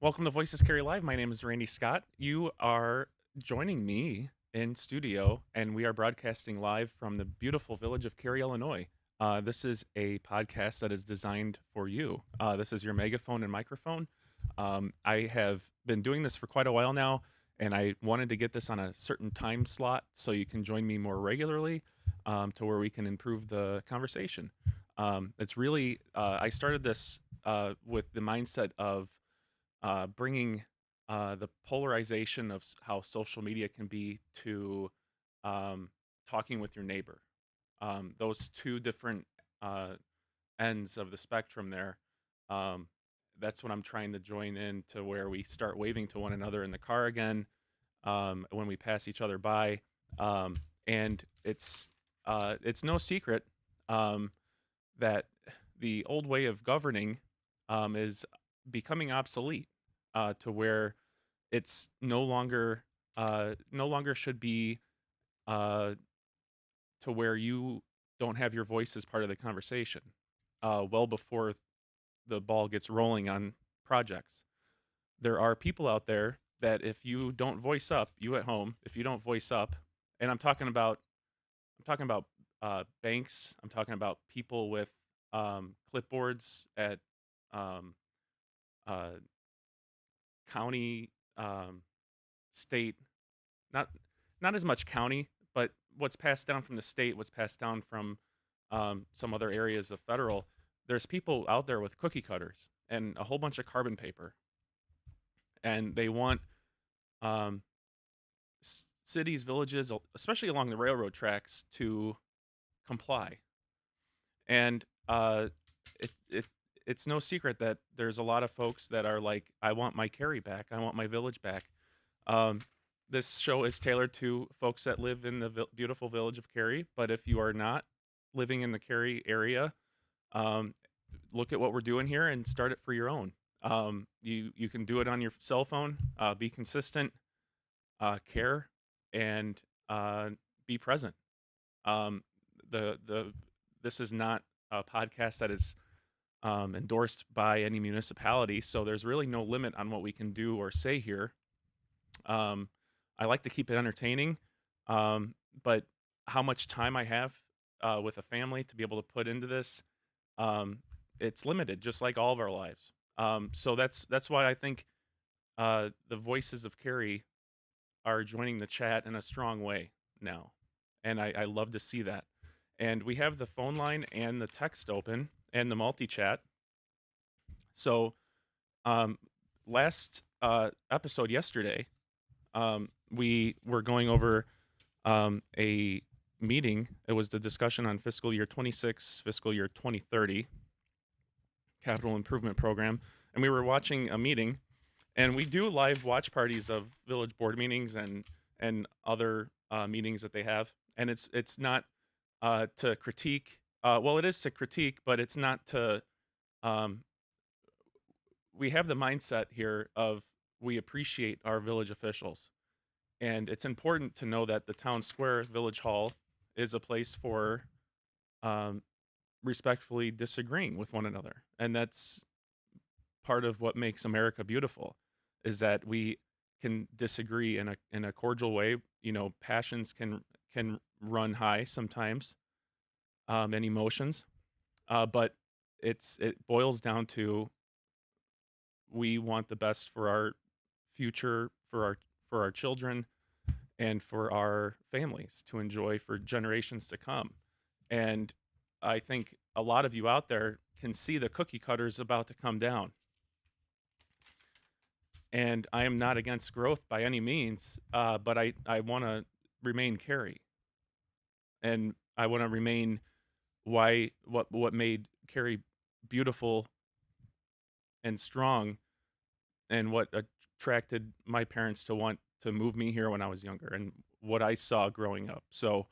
Welcome to Voices Carry Live. My name is Randy Scott. You are joining me in studio, and we are broadcasting live from the beautiful village of Cary, Illinois. This is a podcast that is designed for you. This is your megaphone and microphone. I have been doing this for quite a while now, and I wanted to get this on a certain time slot so you can join me more regularly to where we can improve the conversation. I started this with the mindset of bringing the polarization of how social media can be to um, talking with your neighbor. Those two different uh, ends of the spectrum there. Um, that's what I'm trying to join in to where we start waving to one another in the car again when we pass each other by. Um, and it's no secret um, that the old way of governing is becoming obsolete to where it's no longer should be uh, to where you don't have your voice as part of the conversation well before the ball gets rolling on projects. There are people out there that if you don't voice up, you at home, if you don't voice up, and I'm talking about banks. I'm talking about people with clipboards at um, uh, county, state, not not as much county, but what's passed down from the state, what's passed down from some other areas of federal. There's people out there with cookie cutters and a whole bunch of carbon paper, and they want um, cities, villages, especially along the railroad tracks, to comply. And it's no secret that there's a lot of folks that are like, I want my Cary back, I want my village back. Um, this show is tailored to folks that live in the beautiful village of Cary, but if you are not living in the Cary area, um, look at what we're doing here and start it for your own. You can do it on your cell phone. Be consistent, care, and be present. Um, the This is not a podcast that is endorsed by any municipality, so there's really no limit on what we can do or say here. Um, I like to keep it entertaining, but how much time I have with a family to be able to put into this, um, it's limited, just like all of our lives. So that's why I think the voices of Cary are joining the chat in a strong way now, and I love to see that. And we have the phone line and the text open and the multi chat. So um, last episode yesterday, we were going over a meeting. It was the discussion on fiscal year 26, fiscal year 2030 capital improvement program. And we were watching a meeting, and we do live watch parties of village board meetings and other meetings that they have. And it's not to critique. Well, it is to critique, but it's not to. Um, we have the mindset here of we appreciate our village officials. And it's important to know that the town square, Village Hall, is a place for um, respectfully disagreeing with one another. And that's part of what makes America beautiful, is that we can disagree in a cordial way. You know, passions can run high sometimes, and emotions, but it boils down to we want the best for our future, for our children, and for our families to enjoy for generations to come. And I think a lot of you out there can see the cookie cutters about to come down. And I am not against growth by any means, but I want to remain Cary, and I want to remain what made Cary beautiful and strong, and what attracted my parents to want to move me here when I was younger, and what I saw growing up. So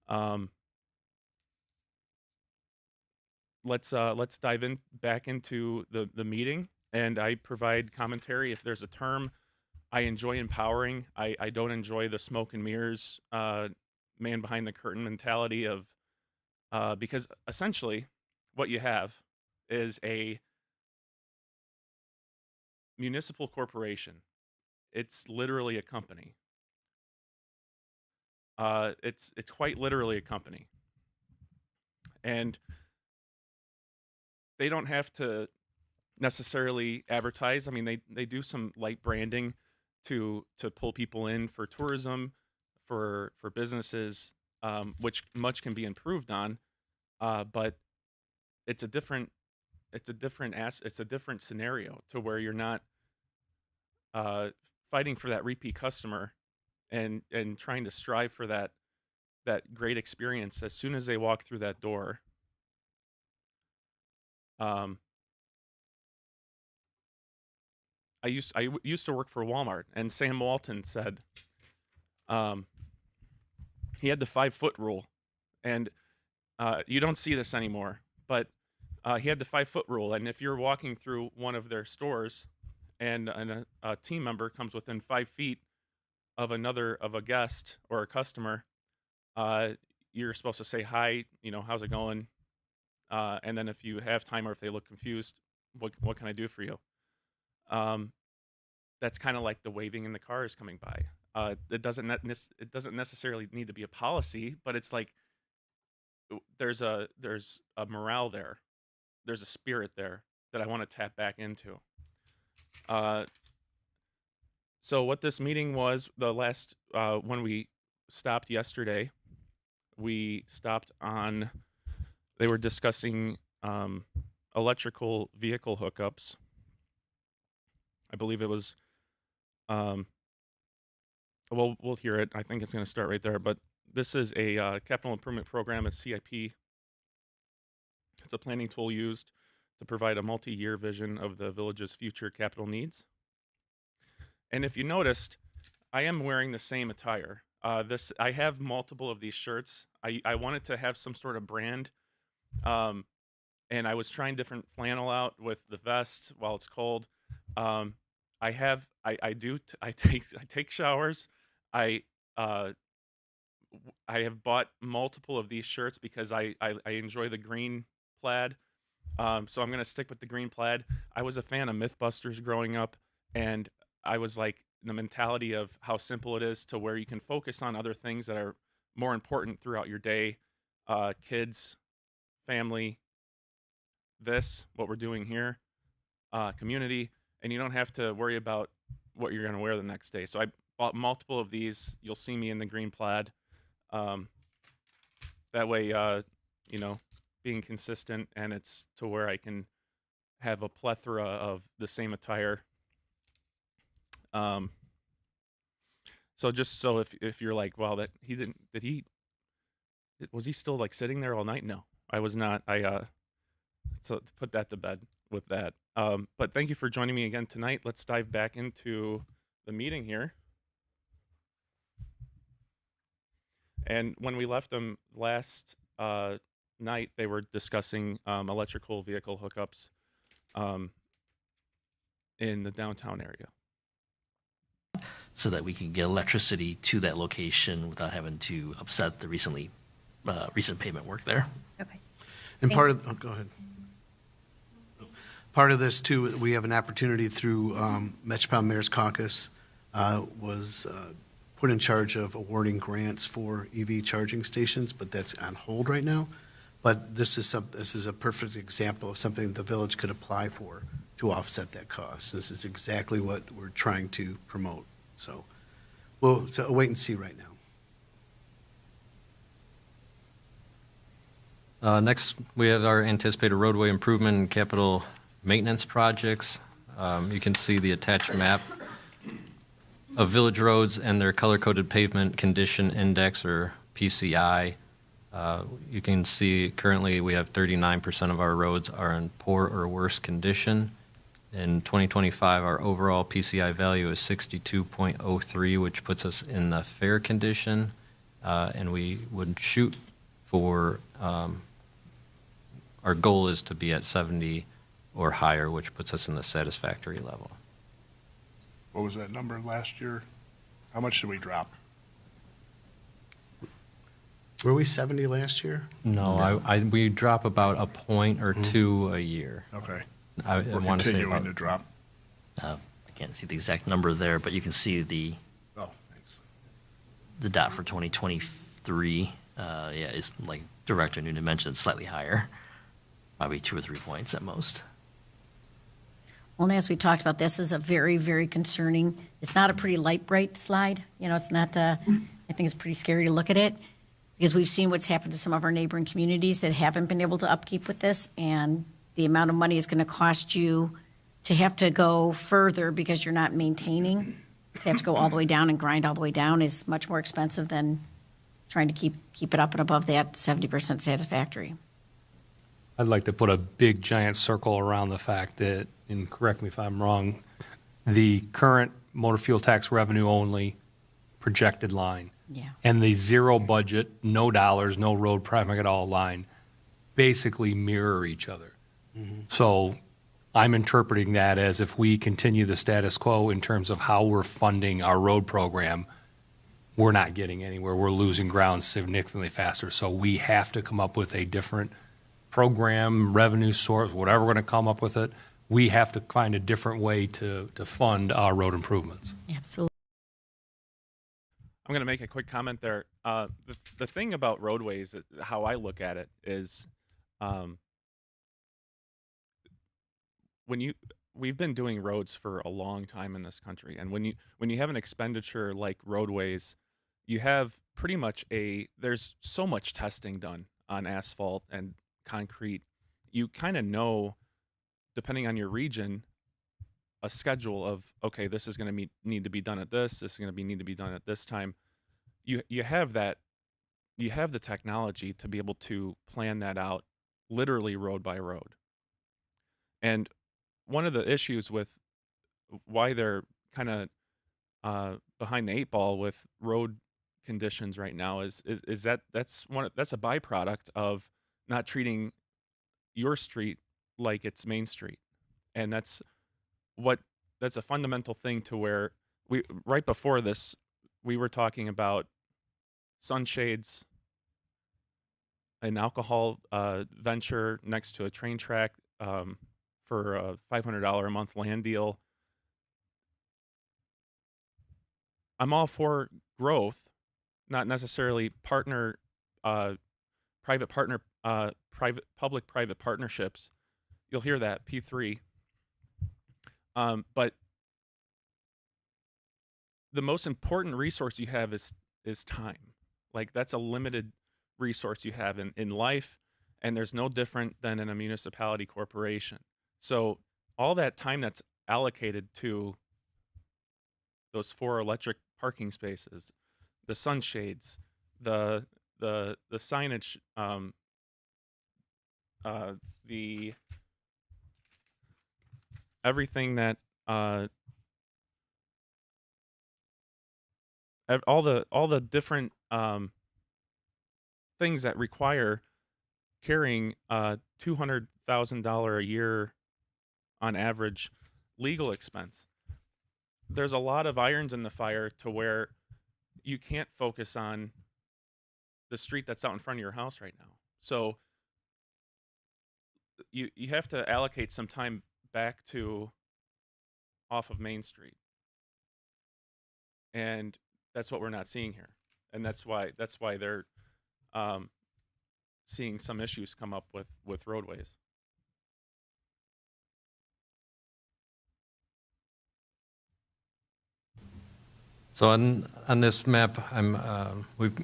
um, let's dive in back into the meeting, and I provide commentary if there's a term I enjoy empowering. I don't enjoy the smoke and mirrors, man behind the curtain mentality of because essentially what you have is municipal corporation. It's literally a company. It's quite literally a company, and they don't have to necessarily advertise. I mean, they do some light branding to pull people in for tourism, for businesses, which much can be improved on. But it's a different it's a different scenario to where you're not uh, fighting for that repeat customer and trying to strive for that great experience as soon as they walk through that door. Um, I used to work for Walmart, and Sam Walton said um, he had the 5 foot rule, and you don't see this anymore, but he had the 5 foot rule, and if you're walking through one of their stores and a team member comes within 5 feet of a guest or a customer, uh, you're supposed to say hi. How's it going? And then if you have time or if they look confused, what can I do for you? Um, that's kind of like the waving in the cars coming by. It doesn't necessarily need to be a policy, but it's like there's a morale there. There's a spirit there that I want to tap back into. Uh, so what this meeting was, the last when we stopped yesterday, we stopped on. They were discussing electrical vehicle hookups. I believe it was. Well, we'll hear it. I think it's going to start right there. But this is a capital improvement program, a CIP. It's a planning tool used to provide a multi-year vision of the village's future capital needs. And if you noticed, I am wearing the same attire. I have multiple of these shirts. I wanted to have some sort of brand, and I was trying different flannel out with the vest while it's cold. I take showers. I uh, I have bought multiple of these shirts because I enjoy the green plaid. So I'm gonna stick with the green plaid. I was a fan of MythBusters growing up, and I was like the mentality of how simple it is to where you can focus on other things that are more important throughout your day, kids, family, what we're doing here, community, and you don't have to worry about what you're gonna wear the next day. So I bought multiple of these. You'll see me in the green plaid. Um, that way, being consistent, and it's to where I can have a plethora of the same attire. Um, so just so if you're like, wow, that he didn't, was he still like sitting there all night? No, I was not. So to put that to bed with that. But thank you for joining me again tonight. Let's dive back into the meeting here. And when we left them last night, they were discussing electrical vehicle hookups in the downtown area. So that we can get electricity to that location without having to upset the recent pavement work there. Okay. And go ahead. Part of this too, we have an opportunity through Metropolitan Mayor's Caucus was put in charge of awarding grants for EV charging stations, but that's on hold right now. But this is a perfect example of something the village could apply for to offset that cost. This is exactly what we're trying to promote. So it's a wait and see right now. Next, we have our anticipated roadway improvement and capital maintenance projects. You can see the attached map of village roads and their color-coded pavement condition index, or PCI. You can see currently we have 39% of our roads are in poor or worse condition. In 2025, our overall PCI value is 62.03, which puts us in the fair condition, and we would shoot for, our goal is to be at 70 or higher, which puts us in the satisfactory level. What was that number last year? How much did we drop? now. Were we 70 last year? No, we drop about a point or two a year. Okay. I We're want to say continuing about, to drop. I can't see the exact number there, but you can see Oh, thanks. the dot for 2023, is like Director Noonan mentioned, slightly higher, probably 2 or 3 points at most. Well, and as we talked about, this is a very, very concerning, it's not a pretty light, bright slide. You know, it's not, I think it's pretty scary to look at it because we've seen what's happened to some of our neighboring communities that haven't been able to upkeep with this. And the amount of money is going to cost you to have to go further because you're not maintaining. To have to go all the way down and grind all the way down is much more expensive than trying to keep it up and above that 70% satisfactory. I'd like to put a big giant circle around the fact that, and correct me if I'm wrong, the current motor fuel tax revenue only projected line Yeah. and the zero budget, no dollars, no road project at all line basically mirror each other. So I'm interpreting that as if we continue the status quo in terms of how we're funding our road program, we're not getting anywhere. We're losing ground significantly faster. So we have to come up with a different program, revenue source, whatever we're going to come up with it. We have to find a different way to fund our road improvements. Absolutely. I'm going to make a quick comment there. The thing about roadways, how I look at it is, we've been doing roads for a long time in this country, and when you have an expenditure like roadways, you have pretty much there's so much testing done on asphalt and concrete. You kind of know, depending on your region, a schedule of, okay, this is going to need to be done at this is going to need to be done at this time. You have that, you have the technology to be able to plan that out literally road by road. And one of the issues with why they're kind of behind the eight ball with road conditions right now is that that's a byproduct of not treating your street like it's Main Street. And that's a fundamental thing to where right before this, we were talking about sunshades, an alcohol venture next to a train track for a $500 a month land deal. I'm all for growth, not necessarily private public-private partnerships. You'll hear that, P3. But the most important resource you have is time. Like, that's a limited resource you have in life, and there's no different than in a municipality corporation. So all that time that's allocated to those 4 electric parking spaces, the sunshades, the signage, the everything that all the different things that require carrying $200,000 a year on average legal expense. There's a lot of irons in the fire to where you can't focus on the street that's out in front of your house right now. So you have to allocate some time back to off of Main Street. And that's what we're not seeing here. And that's why they're seeing some issues come up with roadways. So on this map, we've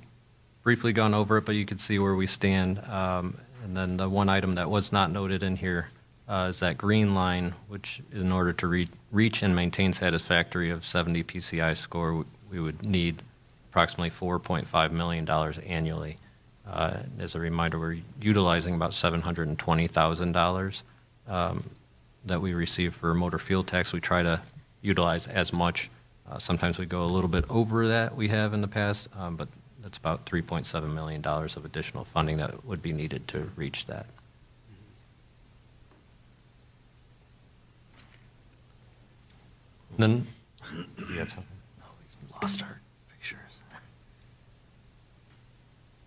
briefly gone over it, but you can see where we stand. And then the one item that was not noted in here is that green line, which in order to reach and maintain satisfactory of 70 PCI score, we would need approximately $4.5 million annually. As a reminder, we're utilizing about $720,000 that we receive for motor fuel tax. We try to utilize as much. Sometimes we go a little bit over that we have in the past, but that's about $3.7 million of additional funding that would be needed to reach that. Then, do you have something? No, we lost our pictures.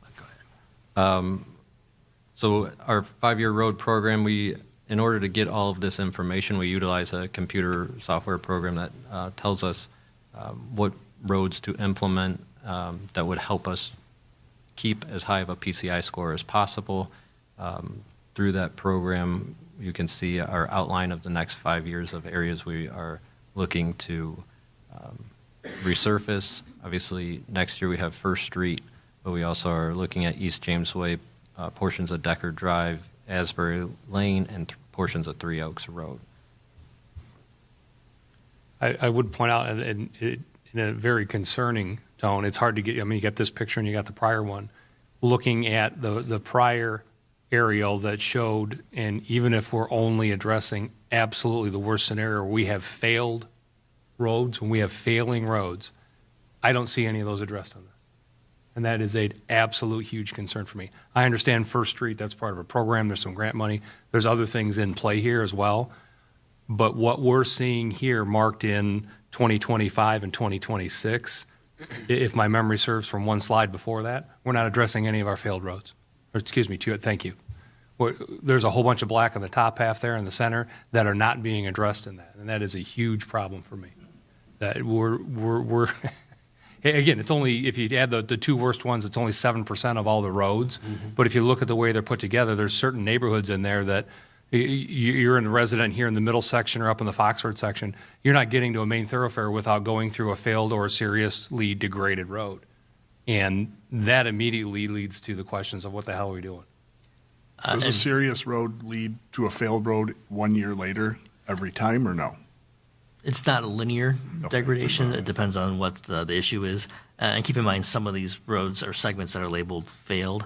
But go ahead. So our 5-year road program, we in order to get all of this information, we utilize a computer software program that tells us what roads to implement that would help us keep as high of a PCI score as possible. Through that program, you can see our outline of the next 5 years of areas we are looking to resurface. Obviously, next year we have First Street, but we also are looking at East James Way, portions of Decker Drive, Asbury Lane, and portions of Three Oaks Road. I would point out in a very concerning tone, it's hard to get, I mean, you got this picture and you got the prior one, looking at the prior aerial that showed, and even if we're only addressing absolutely the worst scenario, we have failed roads, when we have failing roads, I don't see any of those addressed on this. And that is an absolute huge concern for me. I understand First Street, that's part of a program, there's some grant money, there's other things in play here as well. But what we're seeing here marked in 2025 and 2026, if my memory serves from one slide before that, we're not addressing any of our failed roads. Or, excuse me, thank you. There's a whole bunch of black on the top half there in the center that are not being addressed in that. And that is a huge problem for me. That we're again, it's only, if you add the two worst ones, it's only 7% of all the roads. Mm-hmm. But if you look at the way they're put together, there's certain neighborhoods in there that you're in a resident here in the middle section or up in the Foxford section, you're not getting to a main thoroughfare without going through a failed or seriously degraded road. And that immediately leads to the questions of what the hell are we doing? Does a serious road lead to a failed road 1 year later every time, or no? It's not a linear Okay. degradation. It depends on what the issue is. And keep in mind, some of these roads or segments that are labeled failed,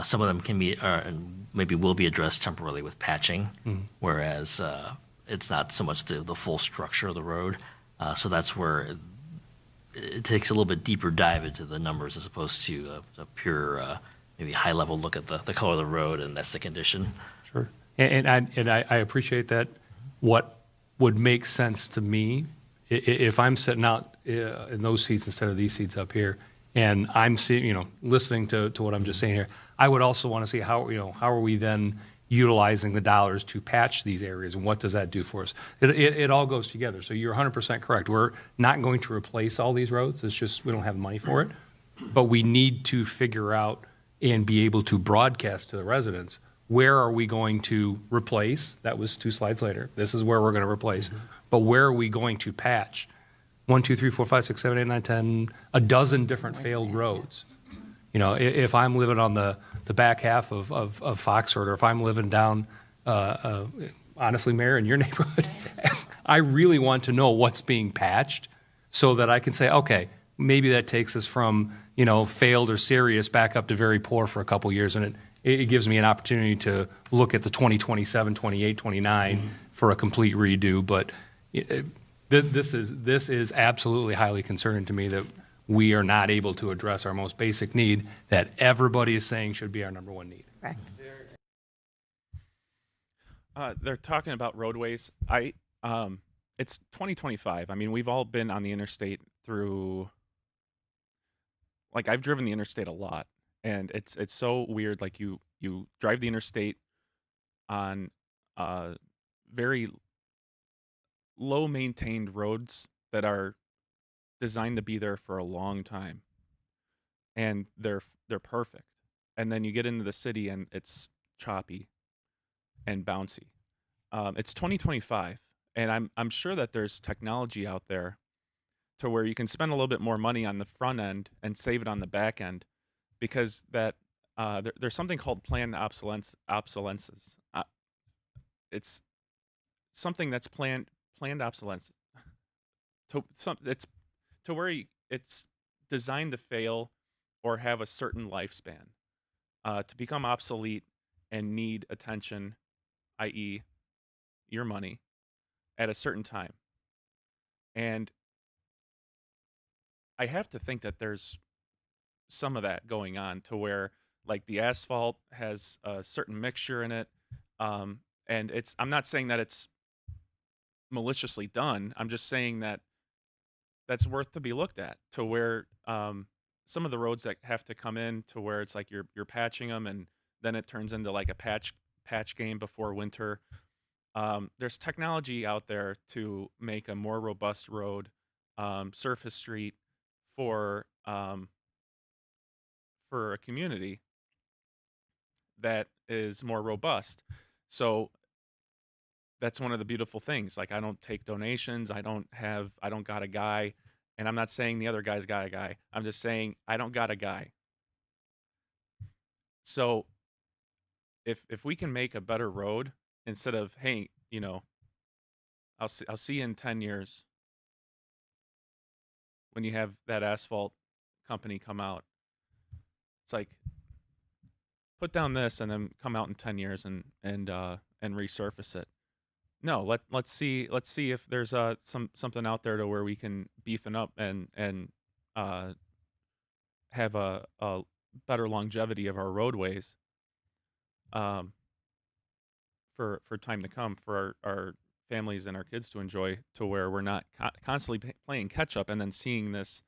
some of them can be, and maybe will be addressed temporarily with patching, whereas it's not so much the full structure of the road. So that's where it takes a little bit deeper dive into the numbers as opposed to a pure, maybe high-level look at the color of the road, and that's the condition. Sure. And I appreciate that. What would make sense to me, if I'm sitting out in those seats instead of these seats up here, and I'm seeing, listening to what I'm just saying here, I would also want to see how are we then utilizing the dollars to patch these areas, and what does that do for us? It all goes together. So you're 100% correct. We're not going to replace all these roads. It's just we don't have money for it. But we need to figure out and be able to broadcast to the residents, where are we going to replace? That was 2 slides later. This is where we're going to replace. But where are we going to patch? 1, 2, 3, 4, 5, 6, 7, 8, 9, 10, a dozen different failed roads. If I'm living on the back half of Foxford, or if I'm living down, honestly, Mayor, in your neighborhood, I really want to know what's being patched so that I can say, okay, maybe that takes us from, failed or serious back up to very poor for a couple years. And it gives me an opportunity to look at the 2027, 28, 29 for a complete redo. But this is absolutely highly concerning to me that we are not able to address our most basic need that everybody is saying should be our number one need. Correct. They're talking about roadways. It's 2025. I mean, we've all been on the interstate through. Like, I've driven the interstate a lot, and it's so weird. Like, you drive the interstate on very low maintained roads that are designed to be there for a long time, and they're perfect. And then you get into the city and it's choppy and bouncy. It's 2025, and I'm sure that there's technology out there to where you can spend a little bit more money on the front end and save it on the back end, because that there's something called planned obsolescence. It's something that's planned obsolescence. It's to where it's designed to fail or have a certain lifespan, to become obsolete and need attention, i.e., your money, at a certain time. And I have to think that there's some of that going on, to where, like, the asphalt has a certain mixture in it, and I'm not saying that it's maliciously done. I'm just saying that that's worth to be looked at, to where some of the roads that have to come in, to where it's like you're patching them, and then it turns into like a patch game before winter. there's technology out there to make a more robust road, surface street for a community that is more robust. So that's one of the beautiful things. Like I don't take donations. I don't got a guy, and I'm not saying the other guy's got a guy. I'm just saying I don't got a guy. So if we can make a better road instead of, hey, I'll see you in 10 years when you have that asphalt company come out. It's like put down this and then come out in 10 years and resurface it. No, let's see if there's something out there to where we can beef it up and have a better longevity of our roadways for time to come for our families and our kids to enjoy, to where we're not constantly playing catch up and then seeing this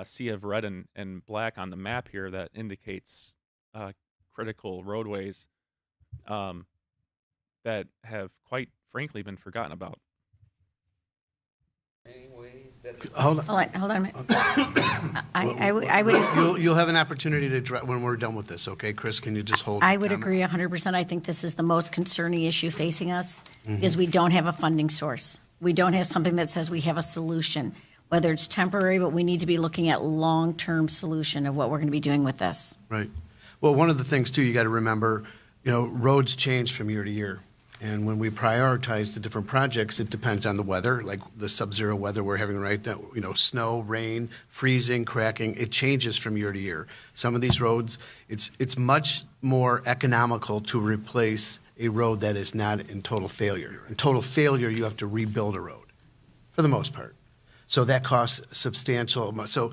sea of red and black on the map here that indicates critical roadways that have quite frankly been forgotten about. Hold on. Hold on a minute. I would You'll have an opportunity to address when we're done with this, okay? Chris, can you just hold? I would comment? agree 100%. I think this is the most concerning issue facing us because we don't have a funding source. We don't have something that says we have a solution, whether it's temporary, but we need to be looking at long-term solution of what we're going to be doing with this. Right. Well, one of the things too, you got to remember, roads change from year to year. And when we prioritize the different projects, it depends on the weather, like the sub-zero weather we're having right now, snow, rain, freezing, cracking, it changes from year to year. Some of these roads, it's much more economical to replace a road that is not in total failure. In total failure, you have to rebuild a road, for the most part. So that costs substantial. So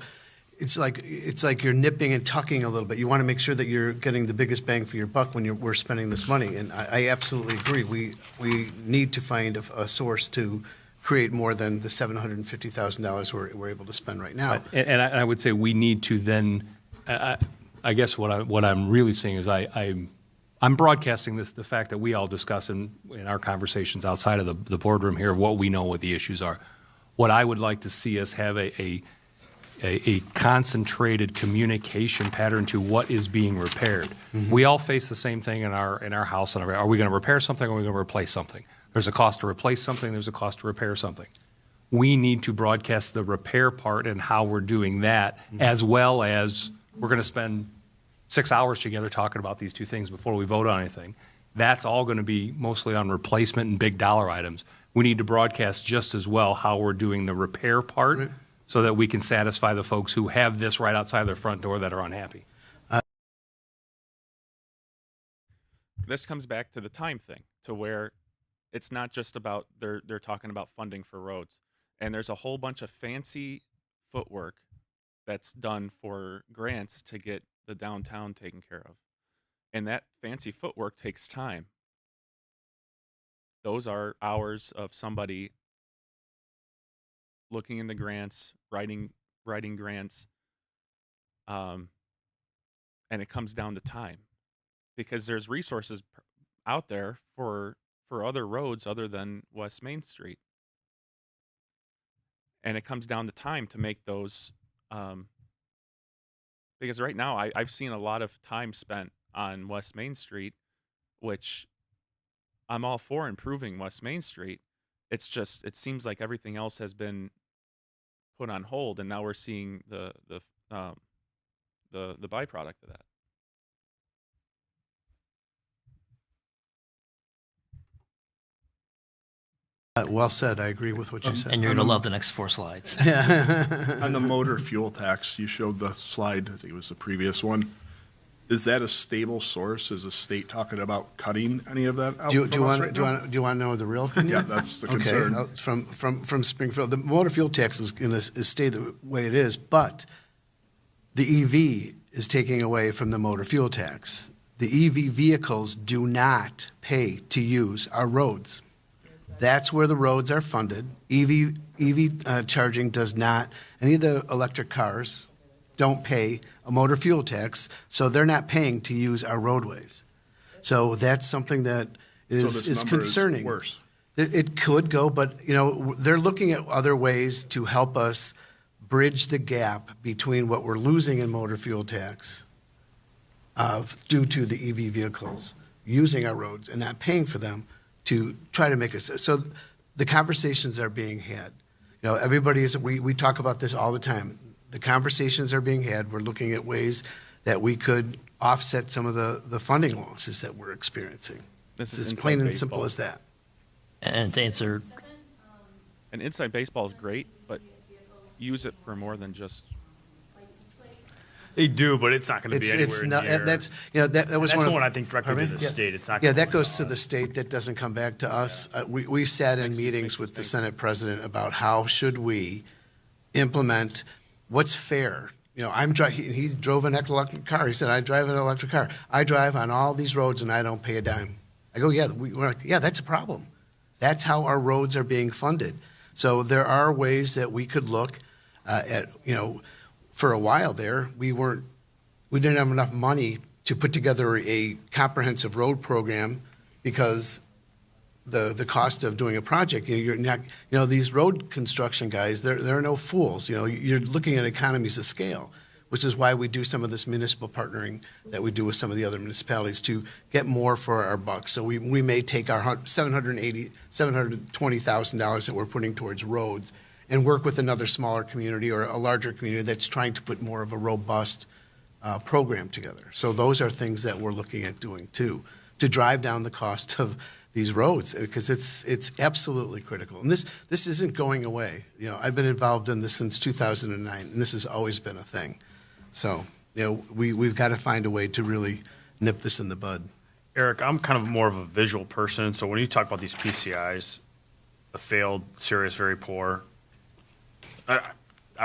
it's like you're nipping and tucking a little bit. You want to make sure that you're getting the biggest bang for your buck when we're spending this money. And I absolutely agree. We need to find a source to create more than the $750,000 we're able to spend right now. And I would say we need to then, I guess what I'm really saying is I'm broadcasting the fact that we all discuss in our conversations outside of the boardroom here, what we know what the issues are. What I would like to see us have a concentrated communication pattern to what is being repaired. Mm-hmm. We all face the same thing in our house. Are we going to repair something or are we going to replace something? There's a cost to replace something. There's a cost to repair something. We need to broadcast the repair part and how we're doing that, as well as we're going to spend 6 hours together talking about these two things before we vote on anything. That's all going to be mostly on replacement and big dollar items. We need to broadcast just as well how we're doing the repair part. Right. So that we can satisfy the folks who have this right outside their front door that are unhappy. This comes back to the time thing, to where it's not just about they're talking about funding for roads, and there's a whole bunch of fancy footwork that's done for grants to get the downtown taken care of, and that fancy footwork takes time. Those are hours of somebody looking in the grants, writing grants, and it comes down to time, because there's resources out there for other roads other than West Main Street, and it comes down to time to make those. Because right now I've seen a lot of time spent on West Main Street, which I'm all for improving West Main Street. It's just, it seems like everything else has been put on hold, and now we're seeing the byproduct of that. Well said. I agree with what you said. And you're going to love the next 4 slides. On the motor fuel tax, you showed the slide, I think it was the previous one. Is that a stable source? Is the state talking about cutting any of that out? Do you want to know the real opinion? Yeah, that's the concern. Okay, from Springfield, the motor fuel tax is going to stay the way it is, but the EV is taking away from the motor fuel tax. The EV vehicles do not pay to use our roads. That's where the roads are funded. EV charging does not. Any of the electric cars don't pay a motor fuel tax, so they're not paying to use our roadways. So that's something that is this number concerning. worse. It could go, but, they're looking at other ways to help us bridge the gap between what we're losing in motor fuel tax due to the EV vehicles using our roads and not paying for them to try to make us. So the conversations are being had. We talk about this all the time. The conversations are being had. We're looking at ways that we could offset some of the funding losses that we're experiencing. This It's is as inside plain and baseball. simple as that. And to answer, And inside baseball is great, but use it for more than just. They do, but it's not going to be It's anywhere not, near. that was That's one of. going, I think, directly to Pardon me? the state. It's not. Yeah, gonna that come goes to to us. the state. That doesn't come back to us. We've sat in meetings with the Senate president about how should we implement what's fair. He drove an electric car. He said, I drive an electric car. I drive on all these roads and I don't pay a dime. I go, yeah, we're like, yeah, that's a problem. That's how our roads are being funded. So there are ways that we could look at, for a while there, we didn't have enough money to put together a comprehensive road program because the cost of doing a project, you're not, these road construction guys, they're no fools. You're looking at economies of scale, which is why we do some of this municipal partnering that we do with some of the other municipalities to get more for our bucks. So we may take our $720,000 that we're putting towards roads and work with another smaller community or a larger community that's trying to put more of a robust program together. So those are things that we're looking at doing too, to drive down the cost of these roads, because it's absolutely critical. And this isn't going away. I've been involved in this since 2009, and this has always been a thing. So, we've got to find a way to really nip this in the bud. Eric, I'm kind of more of a visual person, so when you talk about these PCIs, a failed, serious, very poor, I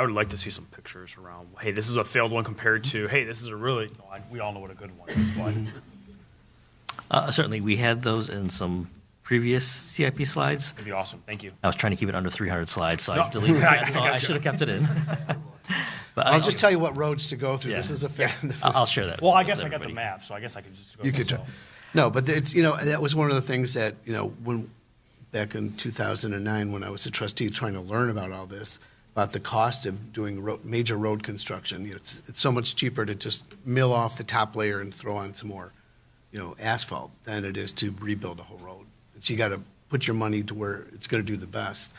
would like to see some pictures around, hey, this is a failed one compared to, hey, this is a really, we all know what a good one is, but certainly, we had those in some previous CIP slides. it'd be awesome. Thank you. I was trying to keep it under 300 slides, so No. I deleted that, so I Gotcha. should have kept it in. But I'll just tell you what roads to go through. Yeah. This is a fair. I'll share that. Well, I with guess I got the everybody. map, so I guess I could just go. You could so. try. No, but it's, that was one of the things that, when, back in 2009, when I was a trustee trying to learn about all this, about the cost of doing major road construction. It's so much cheaper to just mill off the top layer and throw on some more, asphalt than it is to rebuild a whole road. So you got to put your money to where it's going to do the best.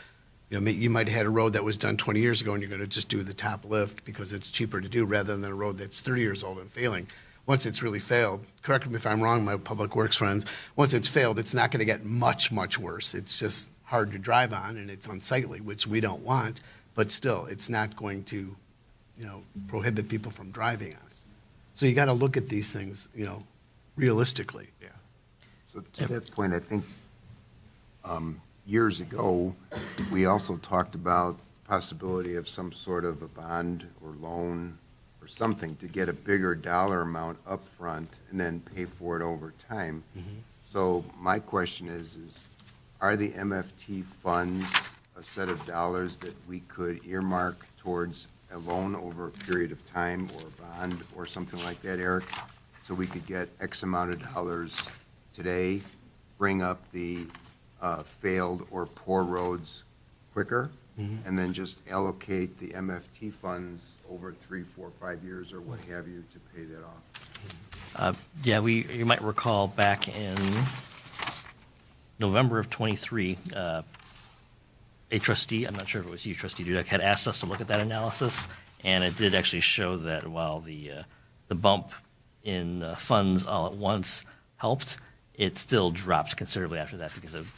You might have had a road that was done 20 years ago and you're going to just do the top lift because it's cheaper to do rather than a road that's 30 years old and failing. Once it's really failed, correct me if I'm wrong, my public works friends, once it's failed, it's not going to get much, much worse. It's just hard to drive on and it's unsightly, which we don't want, but still, it's not going to, prohibit people from driving on it. So you got to look at these things, realistically. Yeah. So to that point, I think years ago, we also talked about possibility of some sort of a bond or loan or something to get a bigger dollar amount up front and then pay for it over time. So my question is are the MFT funds a set of dollars that we could earmark towards a loan over a period of time or a bond or something like that, Eric? So we could get X amount of dollars today, bring up the failed or poor roads quicker, and then just allocate the MFT funds over 3, 4, 5 years or what have you to pay that off? Yeah, you might recall back in November of '23, a trustee, I'm not sure if it was you, Trustee Dudek, had asked us to look at that analysis, and it did actually show that while the bump in funds all at once helped, it still dropped considerably after that because of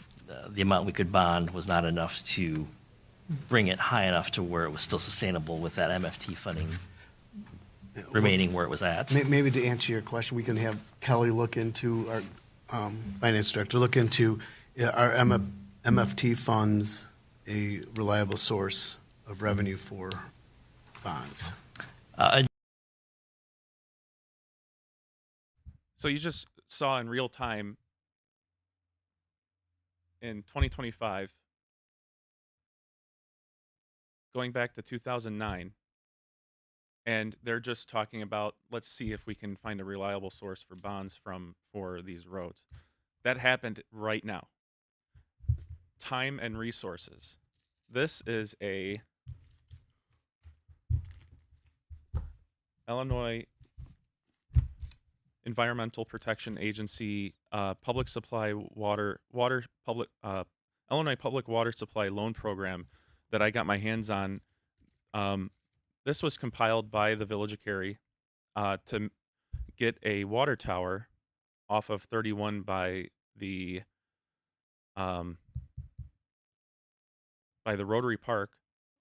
the amount we could bond was not enough to bring it high enough to where it was still sustainable with that MFT funding remaining where it was at. Maybe to answer your question, we can have Kelly look into, our finance director, look into our MFT funds, a reliable source of revenue for bonds. So you just saw in real time in 2025, going back to 2009, and they're just talking about, let's see if we can find a reliable source for bonds for these roads. that happened right now. Time and resources. This is a Illinois Environmental Protection Agency public supply Illinois Public Water Supply Loan Program that I got my hands on. This was compiled by the Village of Cary to get a water tower off of 31 by the Rotary Park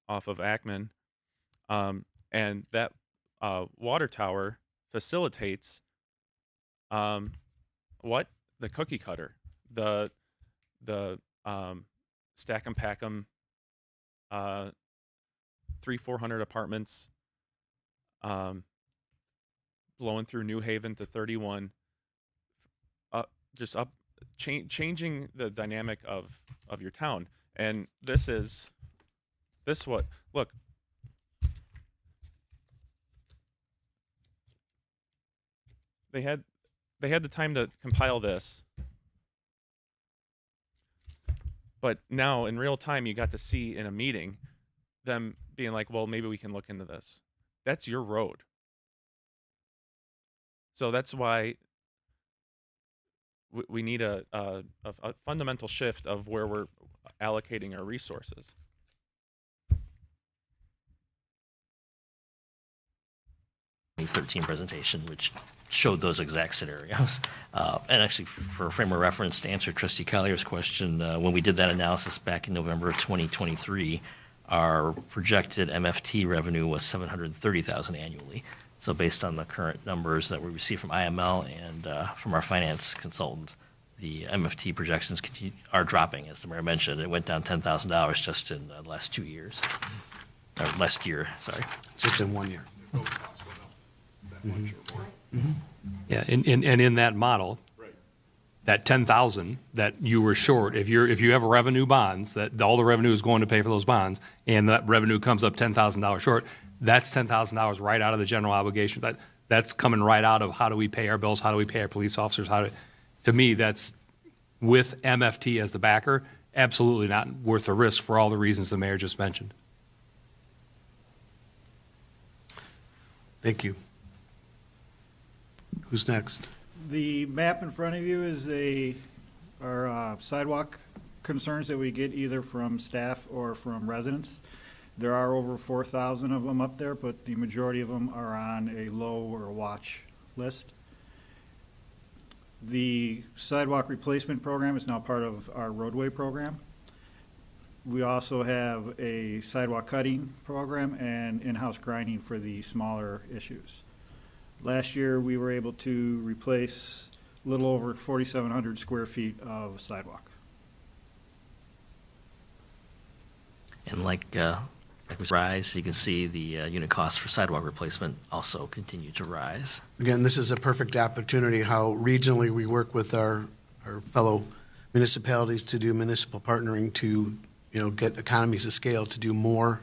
off of Ackman, and that water tower facilitates the cookie cutter, the stack 'em pack 'em 300-400 apartments blowing through New Haven to 31, just changing the dynamic of your town. And look, they had the time to compile this, but now in real time you got to see in a meeting them being like, well, maybe we can look into this. That's your road. So that's why we need a fundamental shift of where we're allocating our resources. 2013 presentation, which showed those exact scenarios. And actually, for a frame of reference, to answer Trustee Collier's question, when we did that analysis back in November of 2023, our projected MFT revenue was $730,000 annually. So based on the current numbers that we receive from IML and from our finance consultant, the MFT projections are dropping, as the mayor mentioned. It went down $10,000 just in the last 2 years, or last year, sorry. Just in 1 year. Yeah, and in that model, that 10,000 that you were short, if you have revenue bonds, that all the revenue is going to pay for those bonds, and that revenue comes up $10,000 short, that's $10,000 right out of the general obligation. That's coming right out of how do we pay our bills, how do we pay our police officers, to me, that's, with MFT as the backer, absolutely not worth the risk for all the reasons the mayor just mentioned. Thank you. Who's next? The map in front of you is our sidewalk concerns that we get either from staff or from residents. There are over 4,000 of them up there, but the majority of them are on a low or watch list. The sidewalk replacement program is now part of our roadway program. We also have a sidewalk cutting program and in-house grinding for the smaller issues. Last year, we were able to replace a little over 4,700 square feet of sidewalk. And like we rise, you can see the unit costs for sidewalk replacement also continue to rise. Again, this is a perfect opportunity how regionally we work with our fellow municipalities to do municipal partnering to, get economies of scale to do more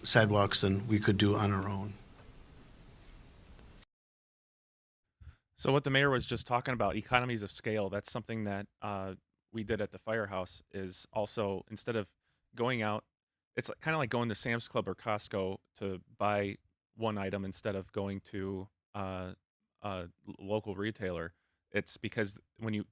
sidewalks than we could do on our own. So what the mayor was just talking about, economies of scale, that's something that we did at the firehouse, is also, instead of going out, it's kind of like going to Sam's Club or Costco to buy one item instead of going to a local retailer. It's because when you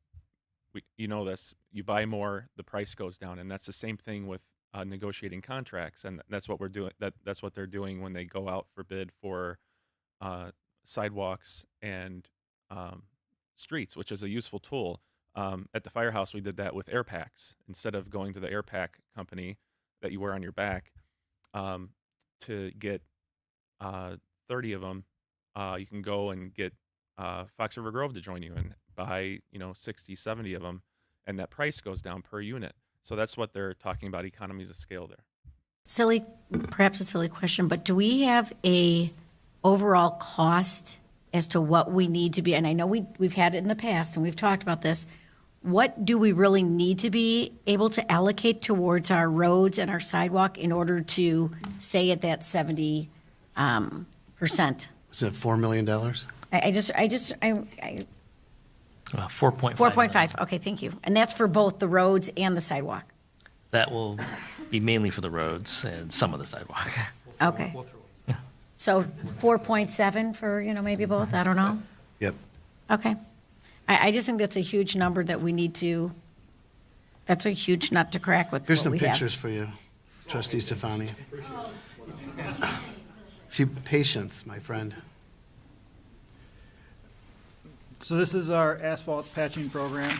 know this, you buy more, the price goes down, and that's the same thing with negotiating contracts, and that's what we're doing. That's what they're doing when they go out for bid for sidewalks and streets, which is a useful tool. At the firehouse, we did that with air packs. Instead of going to the air pack company that you wear on your back to get 30 of them, you can go and get Fox River Grove to join you and buy 60, 70 of them, and that price goes down per unit. So that's what they're talking about, economies of scale there. Perhaps a silly question, but do we have a overall cost as to what we need to be, and I know we've had it in the past and we've talked about this, what do we really need to be able to allocate towards our roads and our sidewalk in order to stay at that 70%? Is it $4 million? 4.5. 4.5, okay, thank you. And that's for both the roads and the sidewalk? That will be mainly for the roads and some of the sidewalk. Okay. So 4.7 for, maybe both, I don't know? Yep. Okay. I just think that's a huge number that we need to, that's a huge nut to crack with Here's what some we have. pictures for you, Trustee Stefani. See, patience, my friend. So this is our asphalt patching program.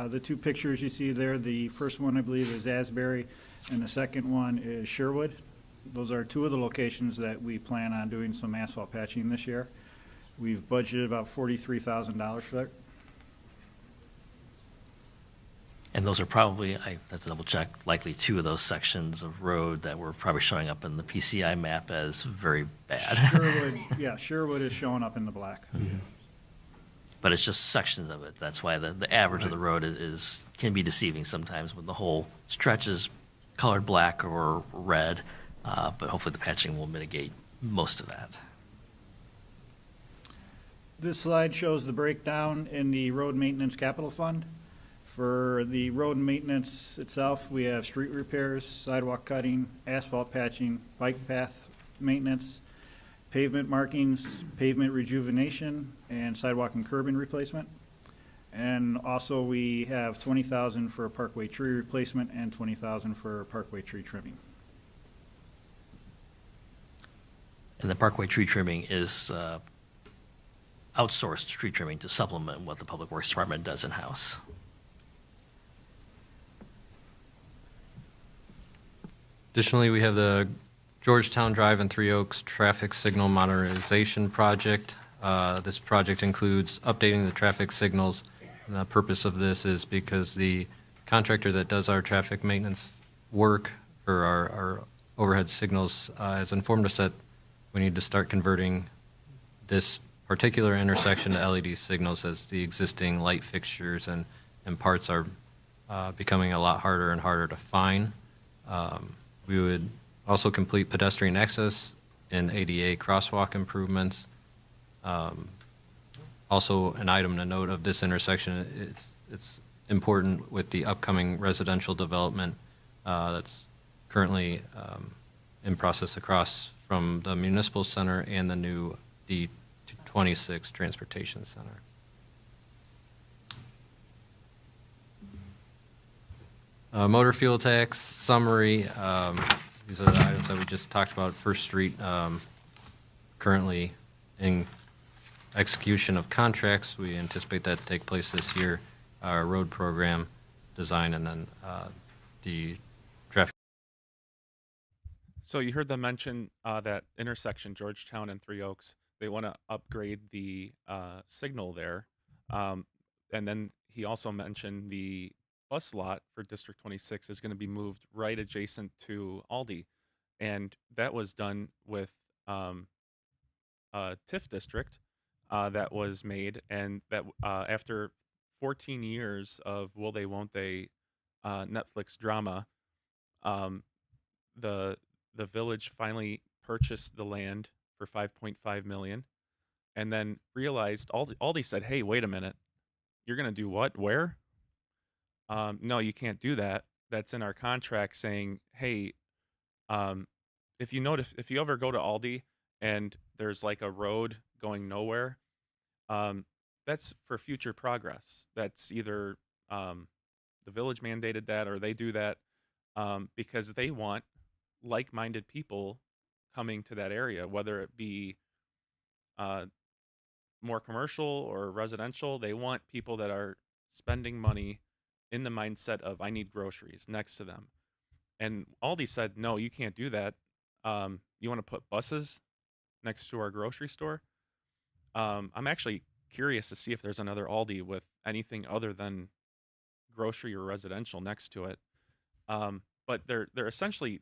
The two pictures you see there, the first one, I believe, is Asbury, and the second one is Sherwood. Those are two of the locations that we plan on doing some asphalt patching this year. We've budgeted about $43,000 for that. And those are probably, I have to double check, likely two of those sections of road that were probably showing up in the PCI map as very bad. Sherwood, yeah, Sherwood is showing up in the black. But it's just sections of it. That's why the average of the road can be deceiving sometimes when the whole stretch is colored black or red. But hopefully the patching will mitigate most of that. This slide shows the breakdown in the road maintenance capital fund. For the road maintenance itself, we have street repairs, sidewalk cutting, asphalt patching, bike path maintenance, pavement markings, pavement rejuvenation, and sidewalk and curbing replacement. And also we have $20,000 for parkway tree replacement and $20,000 for parkway tree trimming. And the parkway tree trimming is outsourced tree trimming to supplement what the Public Works Department does in-house. Additionally, we have the Georgetown Drive and Three Oaks Traffic Signal Modernization Project. This project includes updating the traffic signals. And the purpose of this is because the contractor that does our traffic maintenance work for our overhead signals has informed us that we need to start converting this particular intersection to LED signals as the existing light fixtures and parts are becoming a lot harder and harder to find. We would also complete pedestrian access and ADA crosswalk improvements. Also, an item to note of this intersection, it's important with the upcoming residential development that's currently in process across from the Municipal Center and the new D26 Transportation Center. Motor fuel tax summary. These are the items that we just talked about. First Street currently in execution of contracts. We anticipate that to take place this year. Our road program design and then the traffic. So you heard them mention that intersection, Georgetown and Three Oaks. They want to upgrade the signal there. And then he also mentioned the bus lot for District 26 is going to be moved right adjacent to Aldi. And that was done with a TIF district that was made. And that after 14 years of will they, won't they Netflix drama, the village finally purchased the land for 5.5 million and then realized Aldi said, hey, wait a minute, you're going to do what, where? No, you can't do that. That's in our contract saying, hey, if you ever go to Aldi and there's like a road going nowhere, that's for future progress. That's either the village mandated that or they do that because they want like-minded people coming to that area, whether it be more commercial or residential. They want people that are spending money in the mindset of I need groceries next to them. And Aldi said, no, you can't do that. You want to put buses next to our grocery store? I'm actually curious to see if there's another Aldi with anything other than grocery or residential next to it. But they're essentially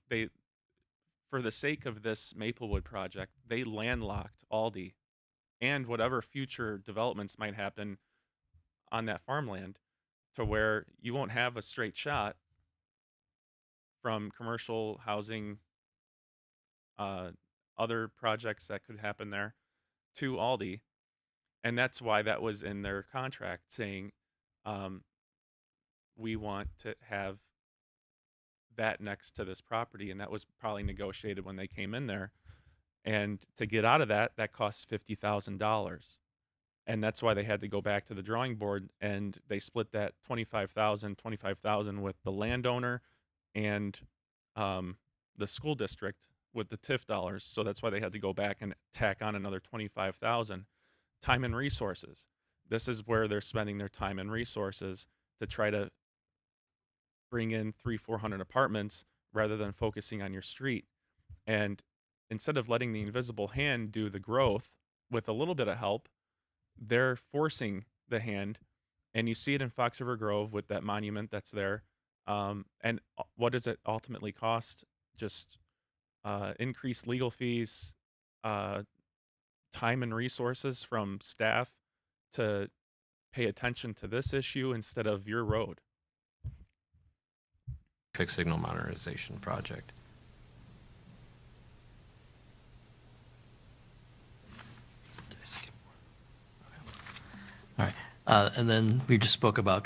for the sake of this Maplewood project, they landlocked Aldi and whatever future developments might happen on that farmland to where you won't have a straight shot from commercial housing, other projects that could happen there to Aldi. And that's why that was in their contract saying, um, we want to have that next to this property. And that was probably negotiated when they came in there. And to get out of that, that costs $50,000. And that's why they had to go back to the drawing board, and they split that 25,000 with the landowner and the school district with the TIF dollars. So that's why they had to go back and tack on another 25,000. Time and resources. This is where they're spending their time and resources to try to bring in 300-400 apartments rather than focusing on your street. And instead of letting the invisible hand do the growth with a little bit of help, they're forcing the hand. And you see it in Fox River Grove with that monument that's there. And what does it ultimately cost? Just increased legal fees, time and resources from staff to pay attention to this issue instead of your road. Traffic signal modernization project. All right. And then we just spoke about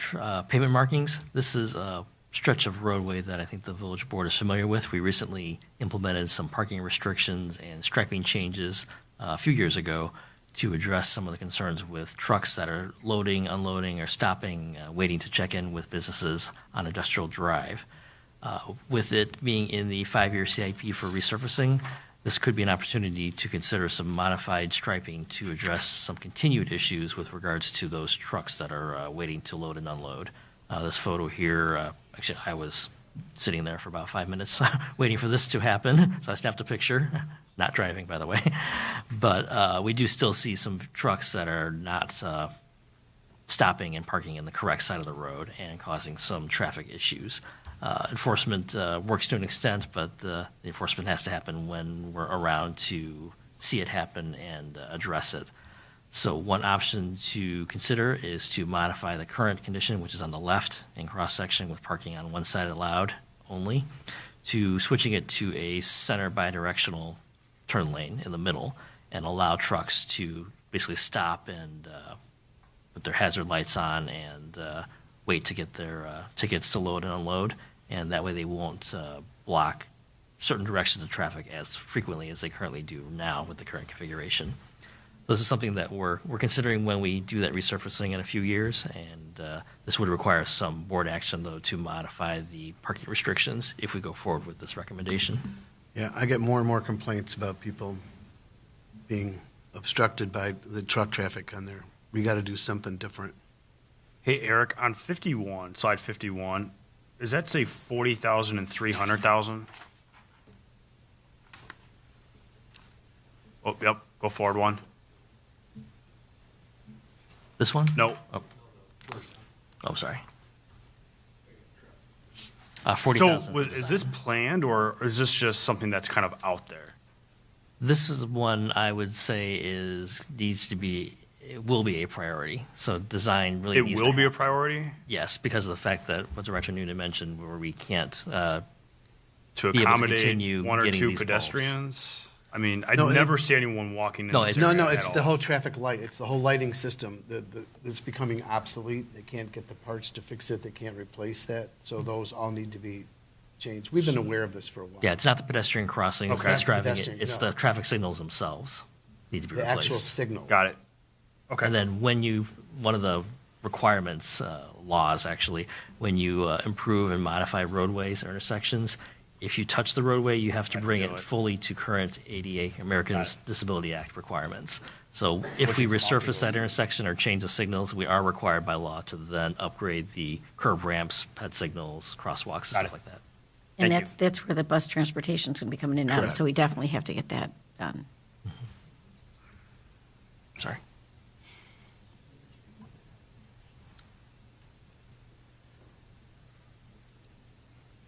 pavement markings. This is a stretch of roadway that I think the village board is familiar with. We recently implemented some parking restrictions and striping changes a few years ago to address some of the concerns with trucks that are loading, unloading, or stopping, waiting to check in with businesses on Industrial Drive. With it being in the 5-year CIP for resurfacing, this could be an opportunity to consider some modified striping to address some continued issues with regards to those trucks that are waiting to load and unload. This photo here, actually, I was sitting there for about 5 minutes waiting for this to happen, so I snapped a picture. Not driving, by the way. But we do still see some trucks that are not stopping and parking in the correct side of the road and causing some traffic issues. Enforcement works to an extent, but the enforcement has to happen when we're around to see it happen and address it. So one option to consider is to modify the current condition, which is on the left in cross-section with parking on one side allowed only, to switching it to a center bidirectional turn lane in the middle and allow trucks to basically stop and put their hazard lights on and wait to get their tickets to load and unload. And that way they won't block certain directions of traffic as frequently as they currently do now with the current configuration. This is something that we're considering when we do that resurfacing in a few years, and this would require some board action, though, to modify the parking restrictions if we go forward with this recommendation. Yeah, I get more and more complaints about people being obstructed by the truck traffic on there. We got to do something different. Hey, Eric, on 51, slide 51, does that say 40,000 and 300,000? Oh, yep, go forward one. This one? No, Oh, sorry. so 40,000. is this planned or is this just something that's kind of out there? This is one I would say needs to be, it will be a priority. So design really It needs will to be a happen. priority Yes, because of the fact that what Director Noonan mentioned, where we can't to be able to accommodate continue one or getting two these bulbs. pedestrians? I mean, I No, never see anyone walking in No, this it's- area No, at it's the all. whole traffic light. It's the whole lighting system that's becoming obsolete. They can't get the parts to fix it. They can't replace that. So those all need to be changed. We've been aware of this for a while. Yeah, it's not the pedestrian crossings Okay. that's driving it. Pedestrian, It's no. the traffic signals themselves need to be The actual replaced. signal. Got it. Okay. And then one of the requirements, laws actually, when you improve and modify roadways or intersections, if you touch the roadway, you have to bring feel it it. fully to current ADA, Americans Got Disability Act requirements. So if Which we is resurface that popular. intersection or change the signals, we are required by law to then upgrade the curb ramps, ped signals, crosswalks, and Got stuff it. like that. And Thank that's where the bus transportation's going to be coming in and out, Correct. so we definitely have to get that done. Sorry.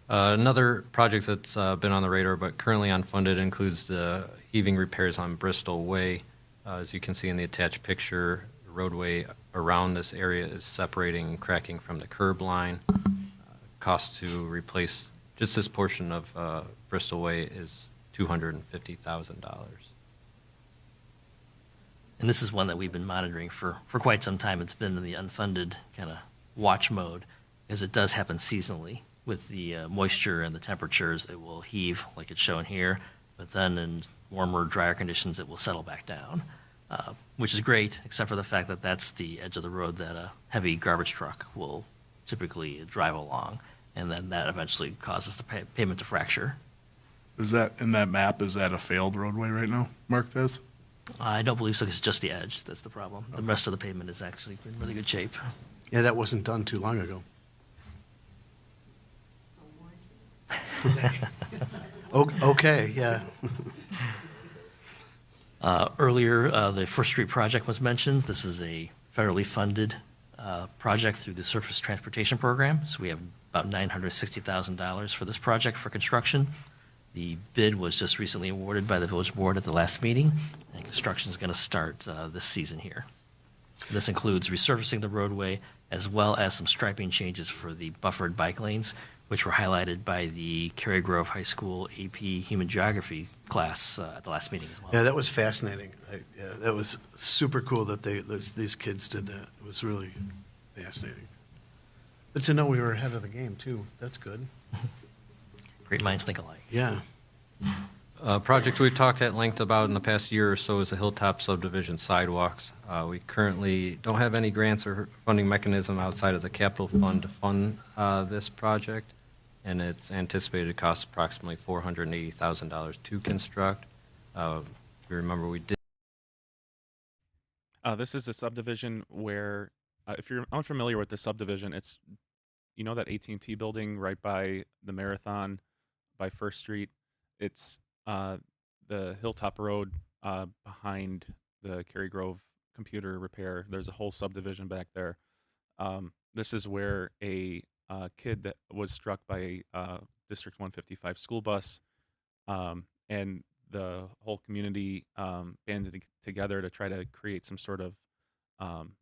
Another project that's been on the radar but currently unfunded includes the heaving repairs on Bristol Way. As you can see in the attached picture, the roadway around this area is separating and cracking from the curb line. Cost to replace just this portion of Bristol Way is $250,000. And this is one that we've been monitoring for quite some time. It's been in the unfunded kind of watch mode, because it does happen seasonally. With the moisture and the temperatures, it will heave like it's shown here, but then in warmer, drier conditions, it will settle back down, which is great, except for the fact that that's the edge of the road that a heavy garbage truck will typically drive along, and then that eventually causes the pavement to fracture. Is that, in that map, is that a failed roadway right now, marked as? I don't believe so, 'cause it's just the edge that's the problem. The rest of the pavement is actually in really good shape. Yeah, that wasn't done too long ago. Okay, yeah. Earlier, the First Street project was mentioned. This is a federally funded project through the Surface Transportation Program. So we have about $960,000 for this project for construction. The bid was just recently awarded by the village board at the last meeting, and construction is going to start this season here. This includes resurfacing the roadway as well as some striping changes for the buffered bike lanes, which were highlighted by the Cary Grove High School AP Human Geography class at the last meeting as well. Yeah, that was fascinating. Yeah, that was super cool that these kids did that. It was really fascinating. But to know we were ahead of the game, too, that's good. Great minds think alike. Yeah. A project we've talked at length about in the past year or so is the Hilltop Subdivision sidewalks. We currently don't have any grants or funding mechanism outside of the capital fund to fund this project, and it's anticipated to cost approximately $480,000 to construct. If you remember, we did. This is a subdivision where, if you're unfamiliar with the subdivision, it's, you know, that AT&T building right by the Marathon, by First Street. It's the Hilltop Road behind the Cary Grove computer repair. There's a whole subdivision back there. This is where a kid that was struck by a District 155 school bus, and the whole community banded together to try to create some sort of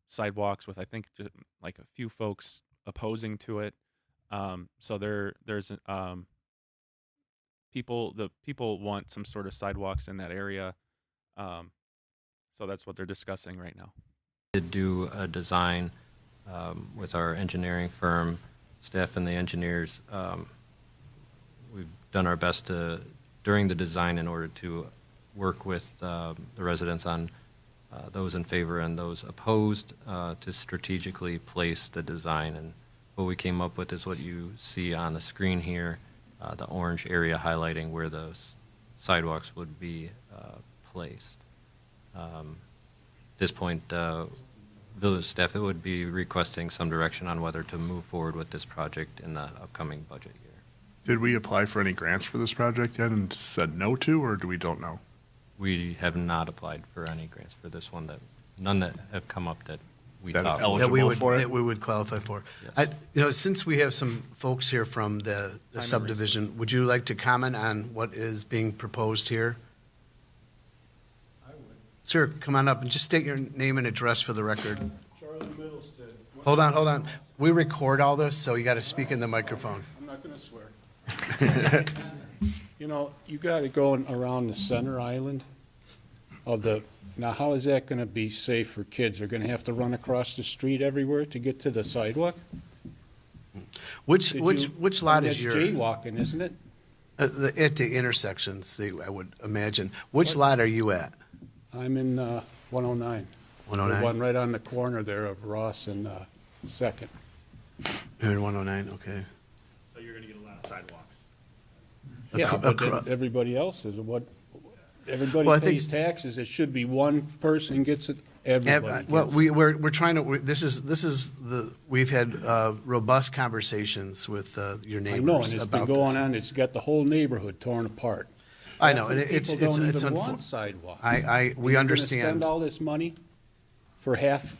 sidewalks with, I think, just like a few folks opposing to it. So there's the people want some sort of sidewalks in that area. So that's what they're discussing right now. Did do a design with our engineering firm, staff and the engineers. We've done our best during the design in order to work with the residents on those in favor and those opposed to strategically place the design. And what we came up with is what you see on the screen here, the orange area highlighting where those sidewalks would be placed. At this point, village staff would be requesting some direction on whether to move forward with this project in the upcoming budget year. Did we apply for any grants for this project yet and said no to, or do we don't know? We have not applied for any grants for this one, none that have come up that we That thought. eligible for it? That we would qualify for. Yes. Since we have some folks here from the subdivision, would you like to comment on what is being proposed here? I would. Sure, come on up and just state your name and address for the record. Charlie Middlestead. Hold on. We record all this, so you got to speak in the microphone. I'm not going to swear. You know, you got it going around the center island of the, now how is that going to be safe for kids? They're going to have to run across the street everywhere to get to the sidewalk? Which lot is That's your? jaywalking, isn't it? At the intersections, I would imagine. Which lot are you at? I'm in 109. 109? The one right on the corner there of Ross and Second. You're in 109, okay. So you're going to get a lot of sidewalks. Yeah, but then everybody else is what, everybody Well, I think- pays taxes. It should be one person gets it, everybody Well, gets it. we're trying to, we've had robust conversations with your I know, neighbors and it's about been going this. on, it's got the whole neighborhood torn apart. I know, Half and of the it's people don't even unfortunate. want sidewalks. We And you're gonna understand. spend all this money for half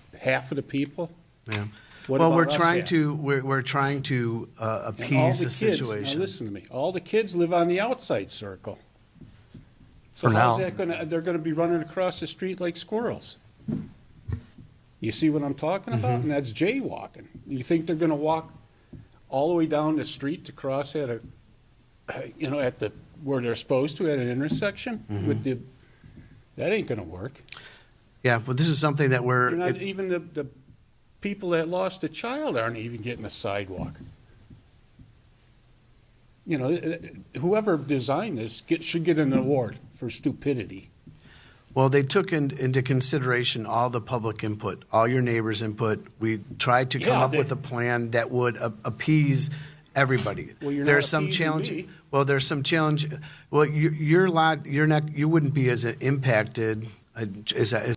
of the people? Yeah. What Well, about we're us trying at? to, we're trying to And all appease the kids- Now, situation. listen to me, all the kids live on the outside circle. So For how's now. that gonna, they're gonna be running across the street like squirrels. You see what I'm talking about? And that's jaywalking. You think they're gonna walk all the way down the street to cross at where they're supposed to at an intersection with that ain't gonna work. Yeah, but this is something that You're not, even the people that lost a child aren't even getting a sidewalk. You know, whoever designed this should get an award for stupidity. well, they took into consideration all the public input, all your neighbors' input. We tried to come Yeah, up with a plan that would appease everybody. Well, you're There's not some appeasing challenge. me. Well, there's some challenge. Well, your lot, you're not, you wouldn't be as impacted as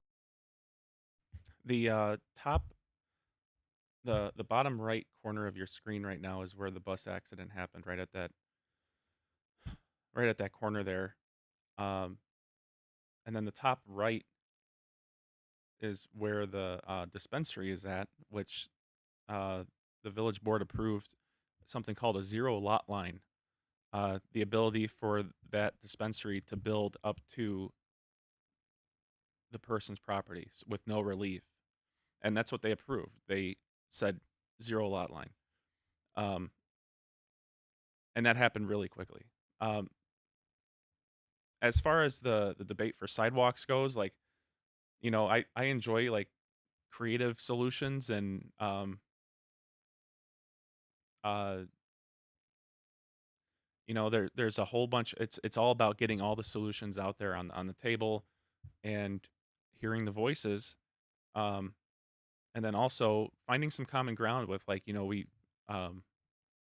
The top, the bottom right corner of your screen right now is where the bus accident happened. Right at that corner there. Um, and then the top right is where the dispensary is at, which uh, the village board approved something called a zero lot line. The ability for that dispensary to build up to the person's property with no relief, and that's what they approved. They said zero lot line, um, and that happened really quickly. Um, as far as the debate for sidewalks goes, like, I enjoy like creative solutions and uh, there's a whole bunch. It's all about getting all the solutions out there on the table and hearing the voices, um, and then also finding some common ground with, like, we um,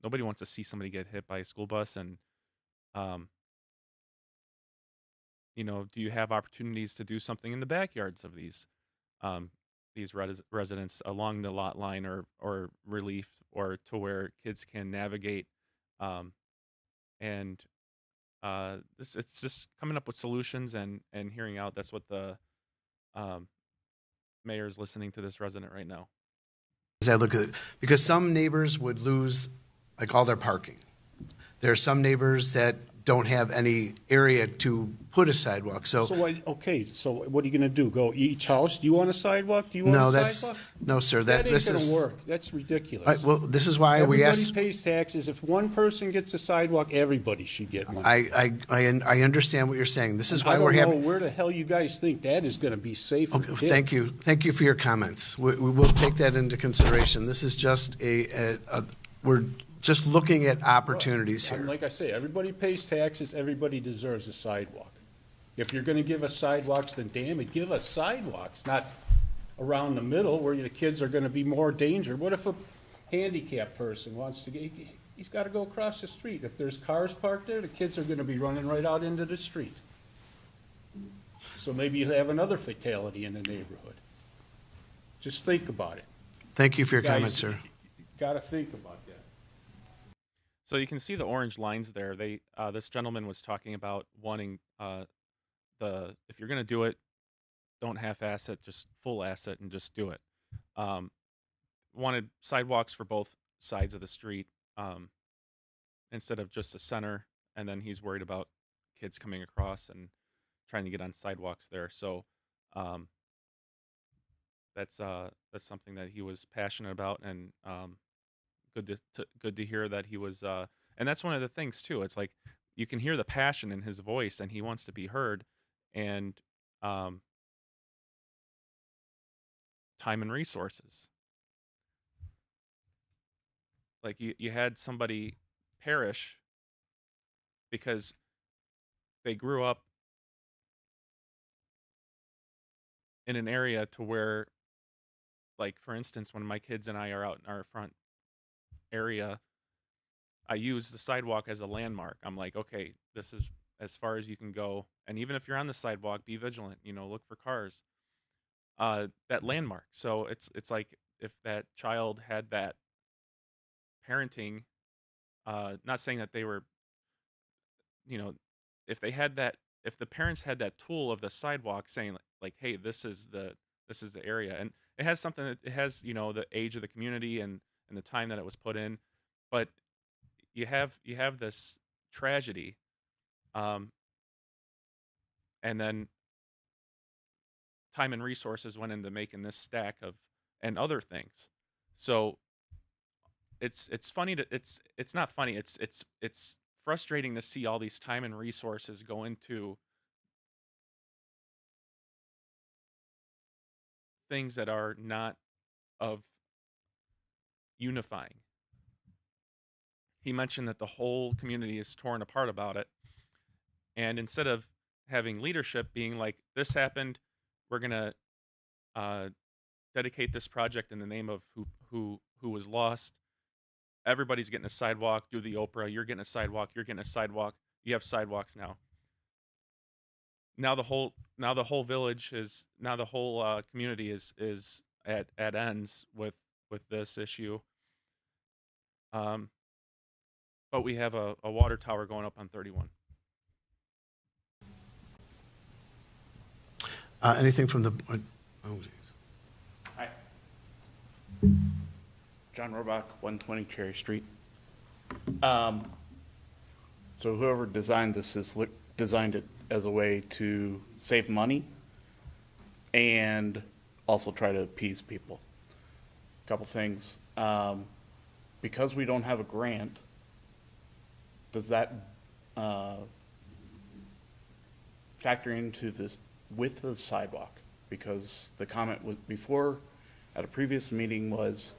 nobody wants to see somebody get hit by a school bus, and um, do you have opportunities to do something in the backyards of um, these residents along the lot line, or relief, or to where kids can navigate, um, and it's just coming up with solutions and hearing out. That's what the um, mayor is listening to this resident right now. as I look at it, because some neighbors would lose like all their parking. There are some neighbors that don't have any area to put a sidewalk. So So what are you gonna do? Go each house? Do you want a sidewalk? Do you want no, a that's sidewalk? no, sir. That ain't This gonna is work. That's ridiculous. Well, this is why we Everybody asked. pays taxes. If one person gets a sidewalk, everybody should get one. I understand what you're saying. This is why I we're don't know having. where the hell you guys think that is gonna be safe for Okay, kids. thank you for your comments. We will take that into consideration. This is just we're just looking at opportunities And here. like I say, everybody pays taxes, everybody deserves a sidewalk. If you're gonna give us sidewalks, then damn it, give us sidewalks, not around the middle where the kids are gonna be more danger. What if a handicapped person wants to get, he's gotta go across the street. If there's cars parked there, the kids are gonna be running right out into the street. So maybe you have another fatality in the neighborhood. Just think about it. Thank you for your Guys, comments, sir. Gotta think about that. So you can see the orange lines there. This gentleman was talking about wanting if you're going to do it, don't half-ass it, just full-ass it and just do it. Wanted sidewalks for both sides of the street, instead of just a center, and then he's worried about kids coming across and trying to get on sidewalks there. So that's something that he was passionate about, and good to hear that he was. And that's one of the things too. It's like you can hear the passion in his voice, and he wants to be heard, and time and resources. Like you had somebody perish because they grew up in an area to where, like, for instance, when my kids and I are out in our front area, I use the sidewalk as a landmark. I'm like, okay, this is as far as you can go, and even if you're on the sidewalk, be vigilant. Look for cars. That landmark. So it's like if that child had that parenting, not saying that they were, you know, if they had that, if the parents had that tool of the sidewalk, saying like, hey, this is the area, and it has something that it has, the age of the community and the time that it was put in, but you have this tragedy, um, and then time and resources went into making this stack of and other things. So it's funny to it's not funny. It's frustrating to see all these time and resources go into things that are not of unifying. He mentioned that the whole community is torn apart about it. And instead of having leadership being like, this happened, we're going to dedicate this project in the name of who was lost. Everybody's getting a sidewalk. Do the Oprah. You're getting a sidewalk. You're getting a sidewalk. You have sidewalks now. Now the whole village is now the whole community is at ends with this issue. But we have a water tower going up on 31. Anything from the, oh, geez. Hi. John Robach, 120 Cherry Street. So whoever designed this designed it as a way to save money and also try to appease people. Couple things. Because we don't have a grant, does that factor into this with the sidewalk? Because the comment was before at a previous meeting was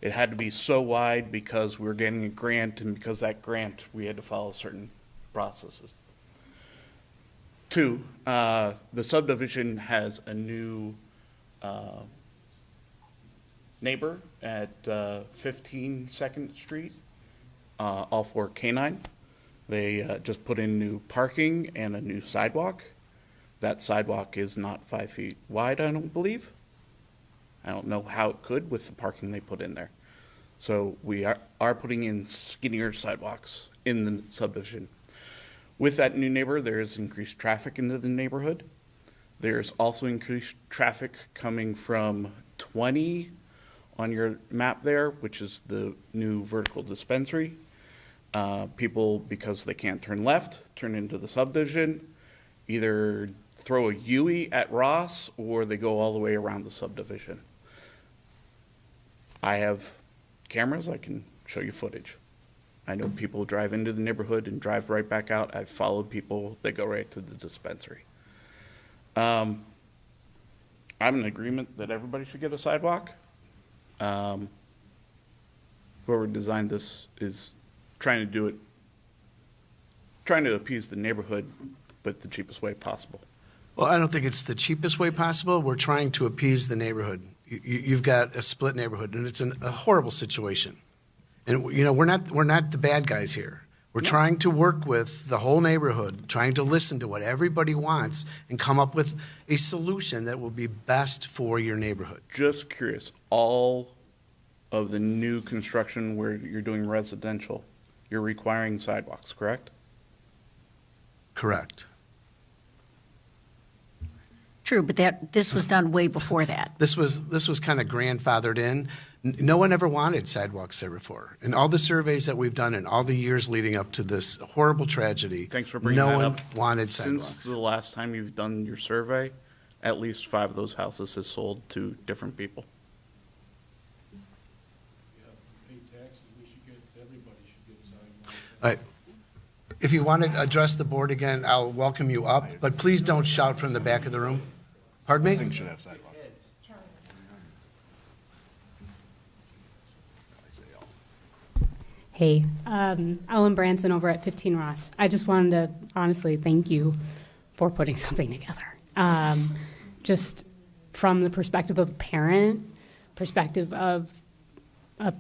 it had to be so wide because we were getting a grant, and because that grant we had to follow certain processes. Two, the subdivision has a new neighbor at 15 2nd Street, all for K9. They just put in new parking and a new sidewalk. That sidewalk is not 5 feet wide, I don't believe. I don't know how it could with the parking they put in there. So we are putting in skinnier sidewalks in the subdivision. With that new neighbor, there is increased traffic into the neighborhood. There's also increased traffic coming from 20 on your map there, which is the new vertical dispensary. People, because they can't turn left, turn into the subdivision, either throw a U-ey at Ross or they go all the way around the subdivision. I have cameras, I can show you footage. I know people drive into the neighborhood and drive right back out. I've followed people that go right to the dispensary. I'm in agreement that everybody should get a sidewalk. Whoever designed this is trying to do it, trying to appease the neighborhood, but the cheapest way possible. Well, I don't think it's the cheapest way possible. We're trying to appease the neighborhood. You've got a split neighborhood, and it's a horrible situation. And, you know, we're not the bad guys here. We're trying to work with the whole neighborhood, trying to listen to what everybody wants and come up with a solution that will be best for your neighborhood. Just curious, all of the new construction where you're doing residential, you're requiring sidewalks, correct? Correct. True, but this was done way before that. This was kind of grandfathered in. No one ever wanted sidewalks there before. In all the surveys that we've done in all the years leading up to this horrible tragedy, Thanks for bringing that up. no one wanted sidewalks. Since the last time you've done your survey, at least 5 of those houses have sold to different people. If you want to address the board again, I'll welcome you up, but please don't shout from the back of the room. Pardon me? Should have sidewalks. Hey, Ellen Branson over at 15 Ross. I just wanted to honestly thank you for putting something together. Just from the perspective of a parent, perspective of a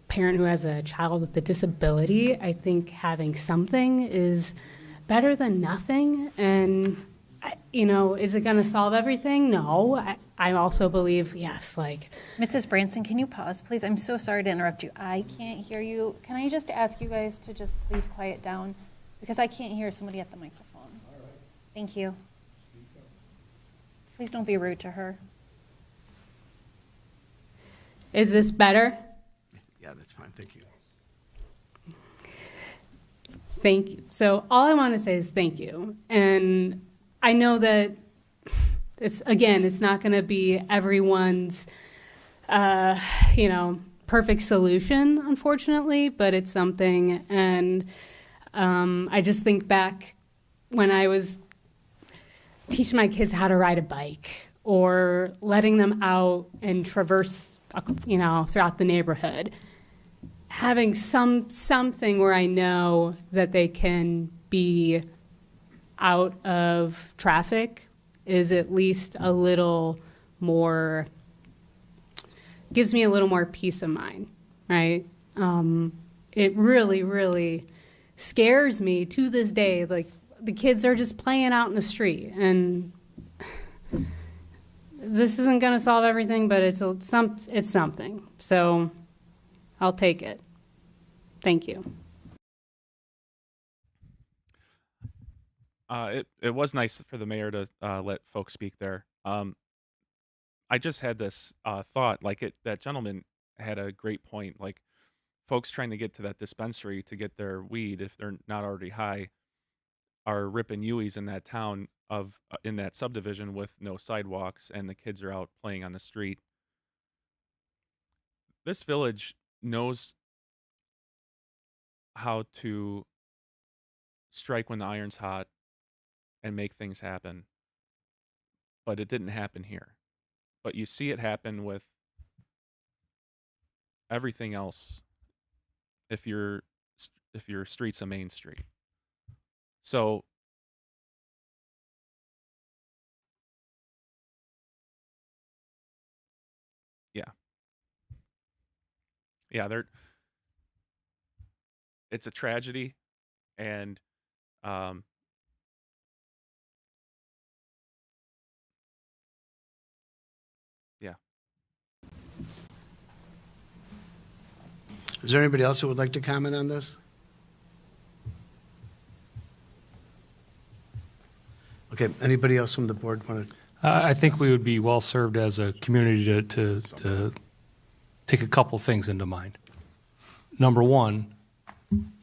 parent who has a child with a disability, I think having something is better than nothing. And, you know, is it going to solve everything? No. I also believe, yes, like. Mrs. Branson, can you pause, please? I'm so sorry to interrupt you. I can't hear you. Can I just ask you guys to just please quiet down? Because I can't hear somebody at the microphone. All right. Thank you. Please don't be rude to her. Is this better? Yeah, that's fine. Thank you. Thank you. So all I want to say is thank you. And I know that it's not going to be everyone's, perfect solution, unfortunately, but it's something. And I just think back when I was teaching my kids how to ride a bike or letting them out and traverse, throughout the neighborhood. Having something where I know that they can be out of traffic is at least a little more, gives me a little more peace of mind, right? It really, really scares me to this day. Like, the kids are just playing out in the street, and this isn't going to solve everything, but it's something. So I'll take it. Thank you. It was nice for the mayor to let folks speak there. I just had this thought, like that gentleman had a great point. Like, folks trying to get to that dispensary to get their weed, if they're not already high, are ripping U's in that town in that subdivision with no sidewalks, and the kids are out playing on the street. This village knows how to strike when the iron's hot and make things happen, but it didn't happen here. But you see it happen with everything else if your street's a main street. So yeah. Yeah, it's a tragedy, and um yeah. Is there anybody else who would like to comment on this? Okay, anybody else from the board want to? I think we would be well served as a community to take a couple things into mind. Number one,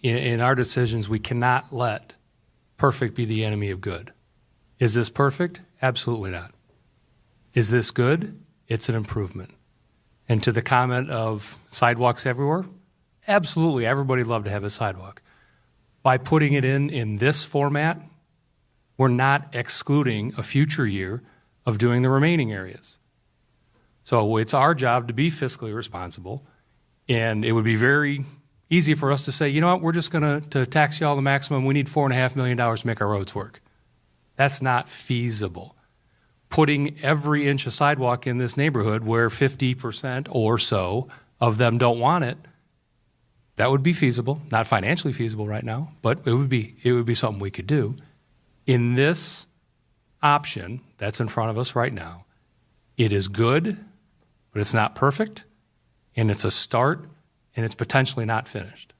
in our decisions, we cannot let perfect be the enemy of good. Is this perfect? Absolutely not. Is this good? It's an improvement. And to the comment of sidewalks everywhere, absolutely, everybody would love to have a sidewalk. By putting it in this format, we're not excluding a future year of doing the remaining areas. So it's our job to be fiscally responsible, and it would be very easy for us to say, you know what, we're just going to tax you all the maximum. We need $4.5 million to make our roads work. That's not feasible. Putting every inch of sidewalk in this neighborhood where 50% or so of them don't want it, that would be feasible. Not financially feasible right now, but it would be something we could do. In this option that's in front of us right now, it is good, but it's not perfect, and it's a start, and it's potentially not finished.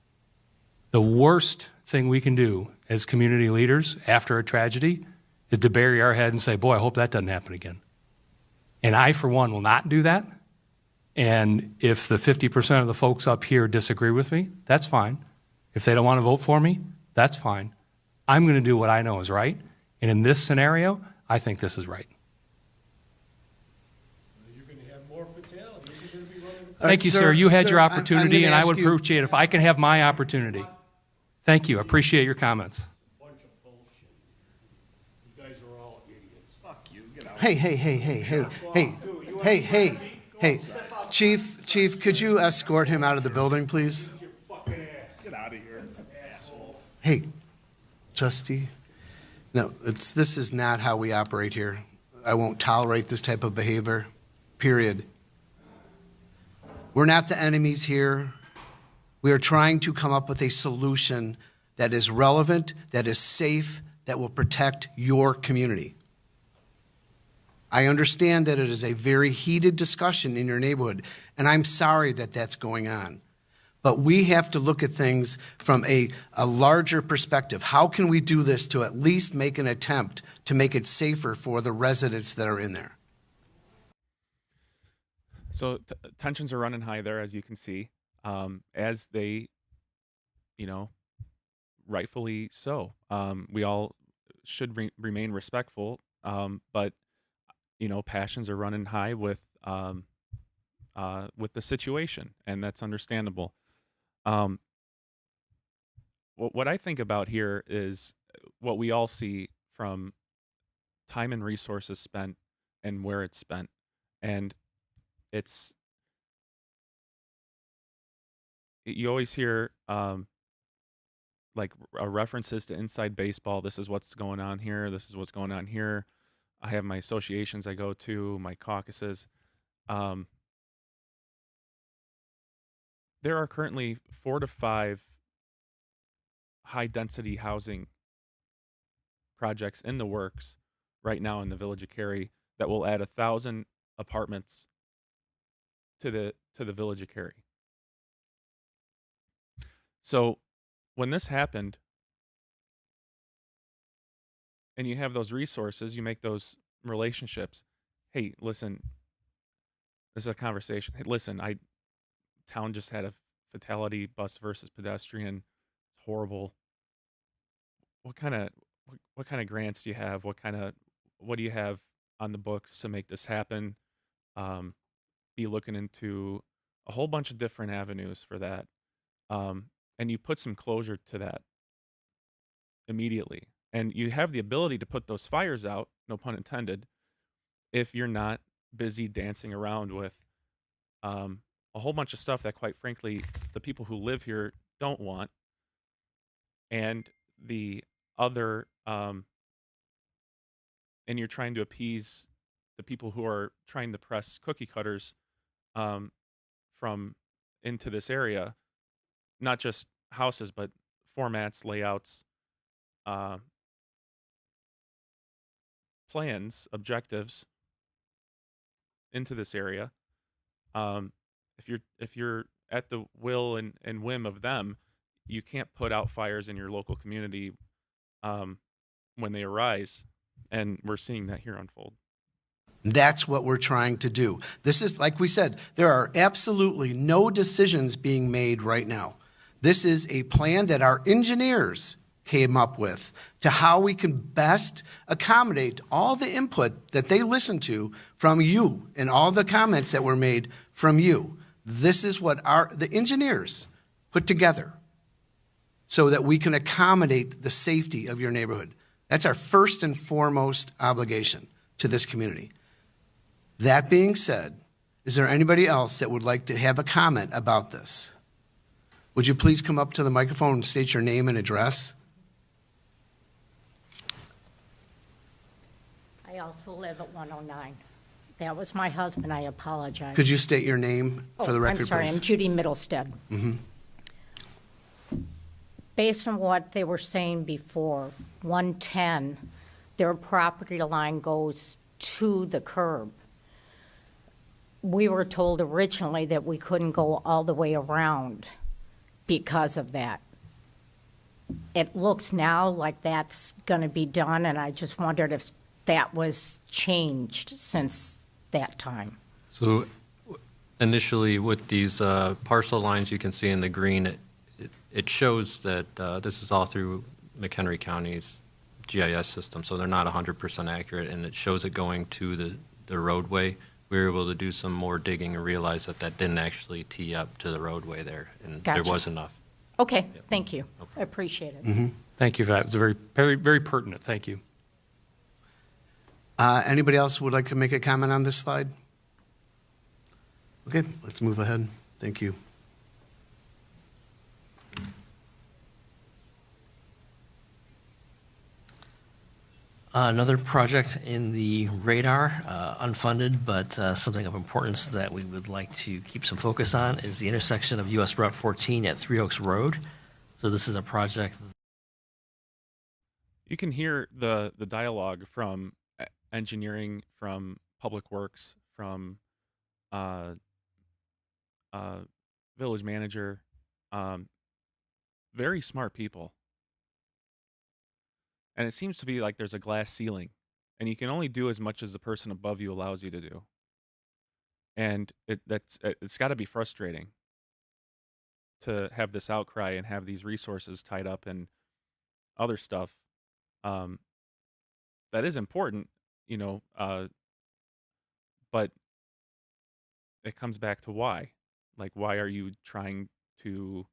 The worst thing we can do as community leaders after a tragedy is to bury our head and say, boy, I hope that doesn't happen again. And I, for one, will not do that. And if the 50% of the folks up here disagree with me, that's fine. If they don't want to vote for me, that's fine. I'm going to do what I know is right. And in this scenario, I think this is right. You're going to have more fatalities. You're going to be running. Thank you, sir. You had your I'm opportunity, gonna and I ask would you- appreciate it if I can have my opportunity. Thank you. I appreciate your comments. Bunch of bullshit. You guys are all idiots. Fuck you. Get out. Hey, Chief, could you escort him out of the building, please? Your fucking ass. Get out of here, asshole. Hey, Trustee, no, this is not how we operate here. I won't tolerate this type of behavior, period. We're not the enemies here. We are trying to come up with a solution that is relevant, that is safe, that will protect your community. I understand that it is a very heated discussion in your neighborhood, and I'm sorry that that's going on. But we have to look at things from a larger perspective. How can we do this to at least make an attempt to make it safer for the residents that are in there? So tensions are running high there, as you can see, as they, rightfully so. We all should remain respectful, but passions are running high with the situation, and that's understandable. What I think about here is what we all see from time and resources spent and where it's spent. And it's you always hear like references to inside baseball. This is what's going on here. This is what's going on here. I have my associations I go to, my caucuses. Um, there are currently 4 to 5 high density housing projects in the works right now in the village of Cary that will add 1,000 apartments to the village of Cary. So when this happened, and you have those resources, you make those relationships. Hey, listen, this is a conversation. Hey, listen, town just had a fatality, bus versus pedestrian, horrible. What kind of grants do you have? What do you have on the books to make this happen? Um, be looking into a whole bunch of different avenues for that, and you put some closure to that immediately, and you have the ability to put those fires out, no pun intended, if you're not busy dancing around with a whole bunch of stuff that, quite frankly, the people who live here don't want, and the other, and you're trying to appease the people who are trying to press cookie cutters um, from into this area, not just houses, but formats, layouts, uh, plans, objectives into this area. If you're at the will and whim of them, you can't put out fires in your local community um, when they arise, and we're seeing that here unfold. That's what we're trying to do. This is, like we said, there are absolutely no decisions being made right now. This is a plan that our engineers came up with to how we can best accommodate all the input that they listened to from you and all the comments that were made from you. This is what the engineers put together so that we can accommodate the safety of your neighborhood. That's our first and foremost obligation to this community. That being said, is there anybody else that would like to have a comment about this? Would you please come up to the microphone and state your name and address? I also live at 109. That was my husband. I apologize. Could you state your name for the record, I'm sorry. please? I'm Judy Middlestead. Mm-hmm. Based on what they were saying before, 110, their property line goes to the curb. We were told originally that we couldn't go all the way around because of that. It looks now like that's going to be done, and I just wondered if that was changed since that time. So initially with these parcel lines you can see in the green, it shows that this is all through McHenry County's GIS system, so they're not 100% accurate, and it shows it going to the roadway. We were able to do some more digging and realize that didn't actually tee up to the roadway there, and Gotcha. there was enough. Okay, thank you. I appreciate it. Mm-hmm. Thank you for that. It's very, very, very pertinent. Thank you. Anybody else would like to make a comment on this slide? Okay, let's move ahead. Thank you. Another project in the radar, unfunded, but something of importance that we would like to keep some focus on is the intersection of US Route 14 at Three Oaks Road. So this is a project. You can hear the dialogue from engineering, from public works, from village manager, very smart people. And it seems to be like there's a glass ceiling, and you can only do as much as the person above you allows you to do. And it's got to be frustrating to have this outcry and have these resources tied up in other stuff that is important, but it comes back to why. Like, why are you trying to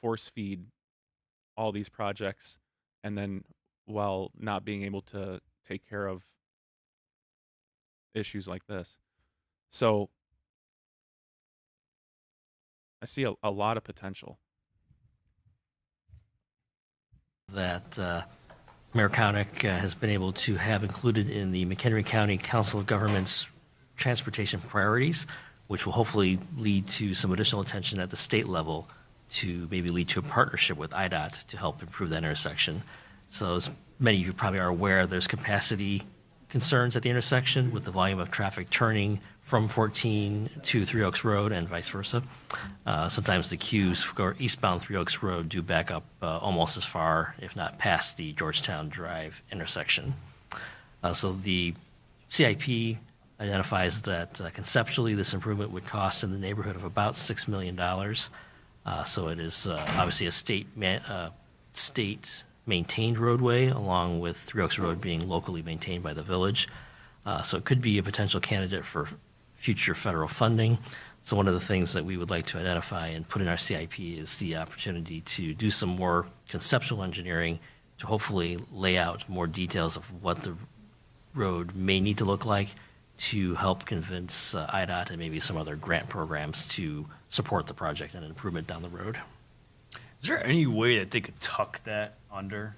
force feed all these projects and then while not being able to take care of issues like this. So I see a lot of potential. That Mayor Kounick has been able to have included in the McHenry County Council of Governments transportation priorities, which will hopefully lead to some additional attention at the state level to maybe lead to a partnership with IDOT to help improve that intersection. So as many of you probably are aware, there's capacity concerns at the intersection with the volume of traffic turning from 14 to Three Oaks Road and vice versa. Sometimes the queues for eastbound Three Oaks Road do back up almost as far, if not past the Georgetown Drive intersection. So the CIP identifies that conceptually this improvement would cost in the neighborhood of about $6 million. So it is obviously a state maintained roadway, along with Three Oaks Road being locally maintained by the village. So it could be a potential candidate for future federal funding. So one of the things that we would like to identify and put in our CIP is the opportunity to do some more conceptual engineering to hopefully lay out more details of what the road may need to look like to help convince IDOT and maybe some other grant programs to support the project and improvement down the road. Is there any way that they could tuck that under?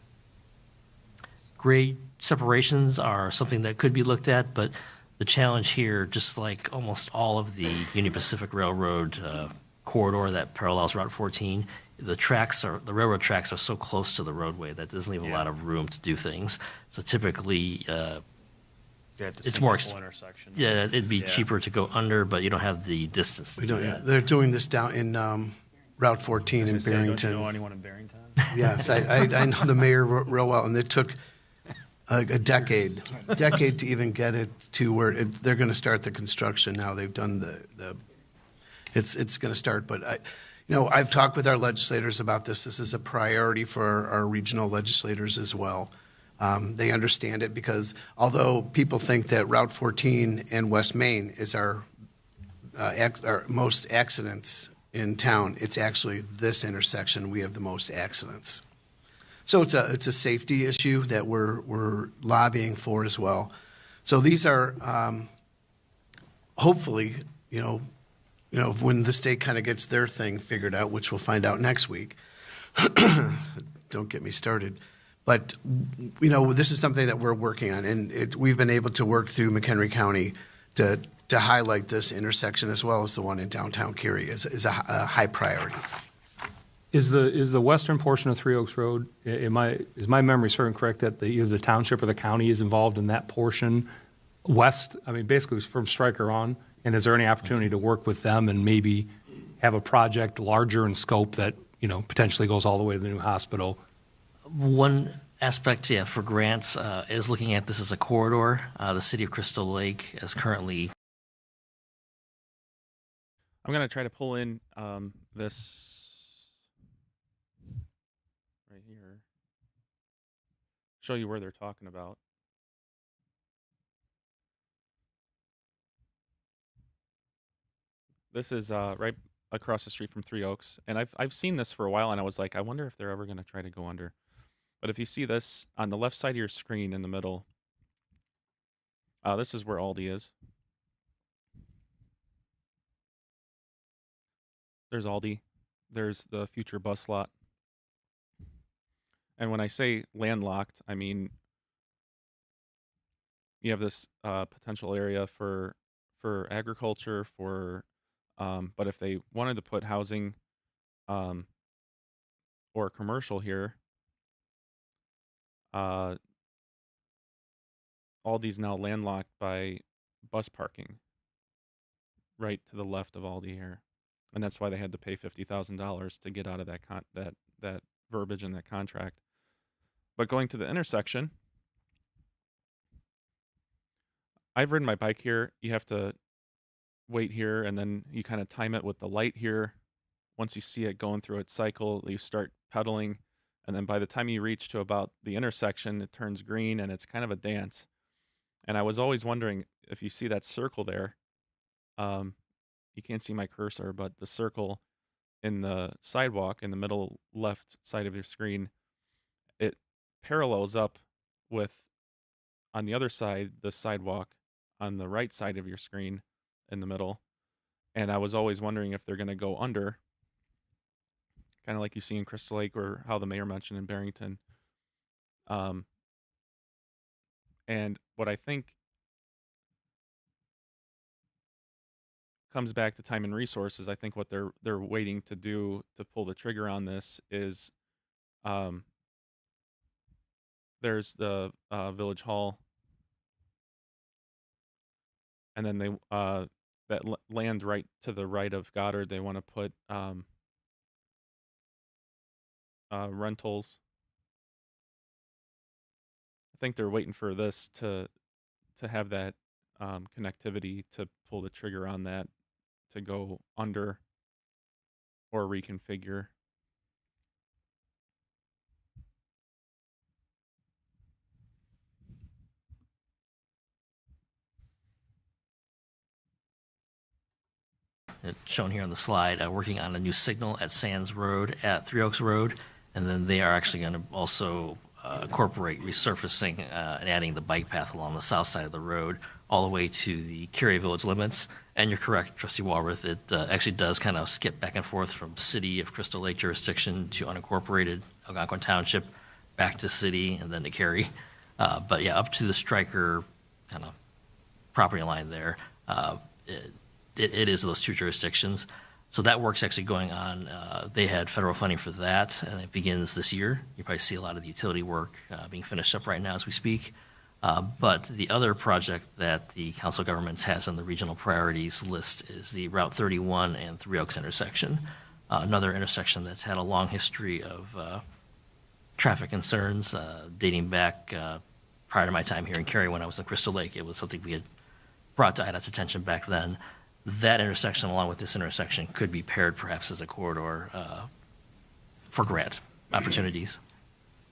Grade separations are something that could be looked at, but the challenge here, just like almost all of the Union Pacific Railroad corridor that parallels Route 14, the railroad tracks are so close to the roadway that doesn't leave a lot of room to do things. So typically, it's more intersection. Yeah, it'd be cheaper to go under, but you don't have the distance. We don't. Yeah. They're doing this down in Route 14 in Barrington. Don't you know anyone in Barrington? Yes, I know the mayor real well, and it took a decade to even get it to where they're going to start the construction now. They've done it's going to start, but I've talked with our legislators about this. This is a priority for our regional legislators as well. They understand it because although people think that Route 14 and West Main is our most accidents in town, it's actually this intersection we have the most accidents. So it's a safety issue that we're lobbying for as well. So these are hopefully, when the state kind of gets their thing figured out, which we'll find out next week. Don't get me started. But, this is something that we're working on, and we've been able to work through McHenry County to highlight this intersection as well as the one in downtown Cary is a high priority. Is the western portion of Three Oaks Road, is my memory serving correct that either the township or the county is involved in that portion west? I mean, basically from Stryker on, and is there any opportunity to work with them and maybe have a project larger in scope that, potentially goes all the way to the new hospital? One aspect, for grants is looking at this as a corridor. The city of Crystal Lake is currently. I'm going to try to pull in this right here, show you where they're talking about. This is right across the street from Three Oaks, and I've seen this for a while, and I was like, I wonder if they're ever going to try to go under. But if you see this on the left side of your screen in the middle, this is where Aldi is. There's Aldi. There's the future bus lot. And when I say landlocked, I mean you have this potential area for agriculture, but if they wanted to put housing or commercial here, Aldi's now landlocked by bus parking right to the left of Aldi here. And that's why they had to pay $50,000 to get out of that verbiage in that contract. But going to the intersection, I've ridden my bike here. You have to wait here, and then you kind of time it with the light here. Once you see it going through its cycle, you start pedaling, and then by the time you reach to about the intersection, it turns green, and it's kind of a dance. And I was always wondering if you see that circle there. You can't see my cursor, but the circle in the sidewalk in the middle left side of your screen, it parallels up with, on the other side, the sidewalk on the right side of your screen in the middle. And I was always wondering if they're going to go under, kind of like you see in Crystal Lake or how the mayor mentioned in Barrington. And what I think comes back to time and resources, I think what they're waiting to do to pull the trigger on this is there's the village hall, and then they land right to the right of Goddard. They want to put rentals. I think they're waiting for this to have that connectivity to pull the trigger on that to go under or reconfigure. It's shown here on the slide, working on a new signal at Sands Road, at Three Oaks Road, and then they are actually going to also incorporate resurfacing and adding the bike path along the south side of the road all the way to the Cary Village limits. And you're correct, Trustee Walworth, it actually does kind of skip back and forth from city of Crystal Lake jurisdiction to unincorporated Algonquin Township, back to city, and then to Cary. But yeah, up to the Stryker kind of property line there. It is those two jurisdictions. So that work's actually going on. They had federal funding for that, and it begins this year. You probably see a lot of the utility work being finished up right now as we speak. But the other project that the Council of Governments has on the regional priorities list is the Route 31 and Three Oaks intersection, another intersection that's had a long history of traffic concerns dating back prior to my time here in Cary when I was in Crystal Lake. It was something we had brought to IDOT's attention back then. That intersection, along with this intersection, could be paired perhaps as a corridor for grant opportunities.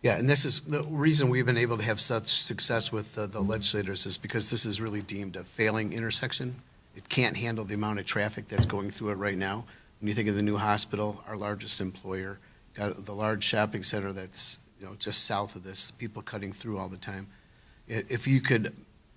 Yeah, and this is the reason we've been able to have such success with the legislators is because this is really deemed a failing intersection. It can't handle the amount of traffic that's going through it right now. When you think of the new hospital, our largest employer, got the large shopping center that's just south of this, people cutting through all the time. If you could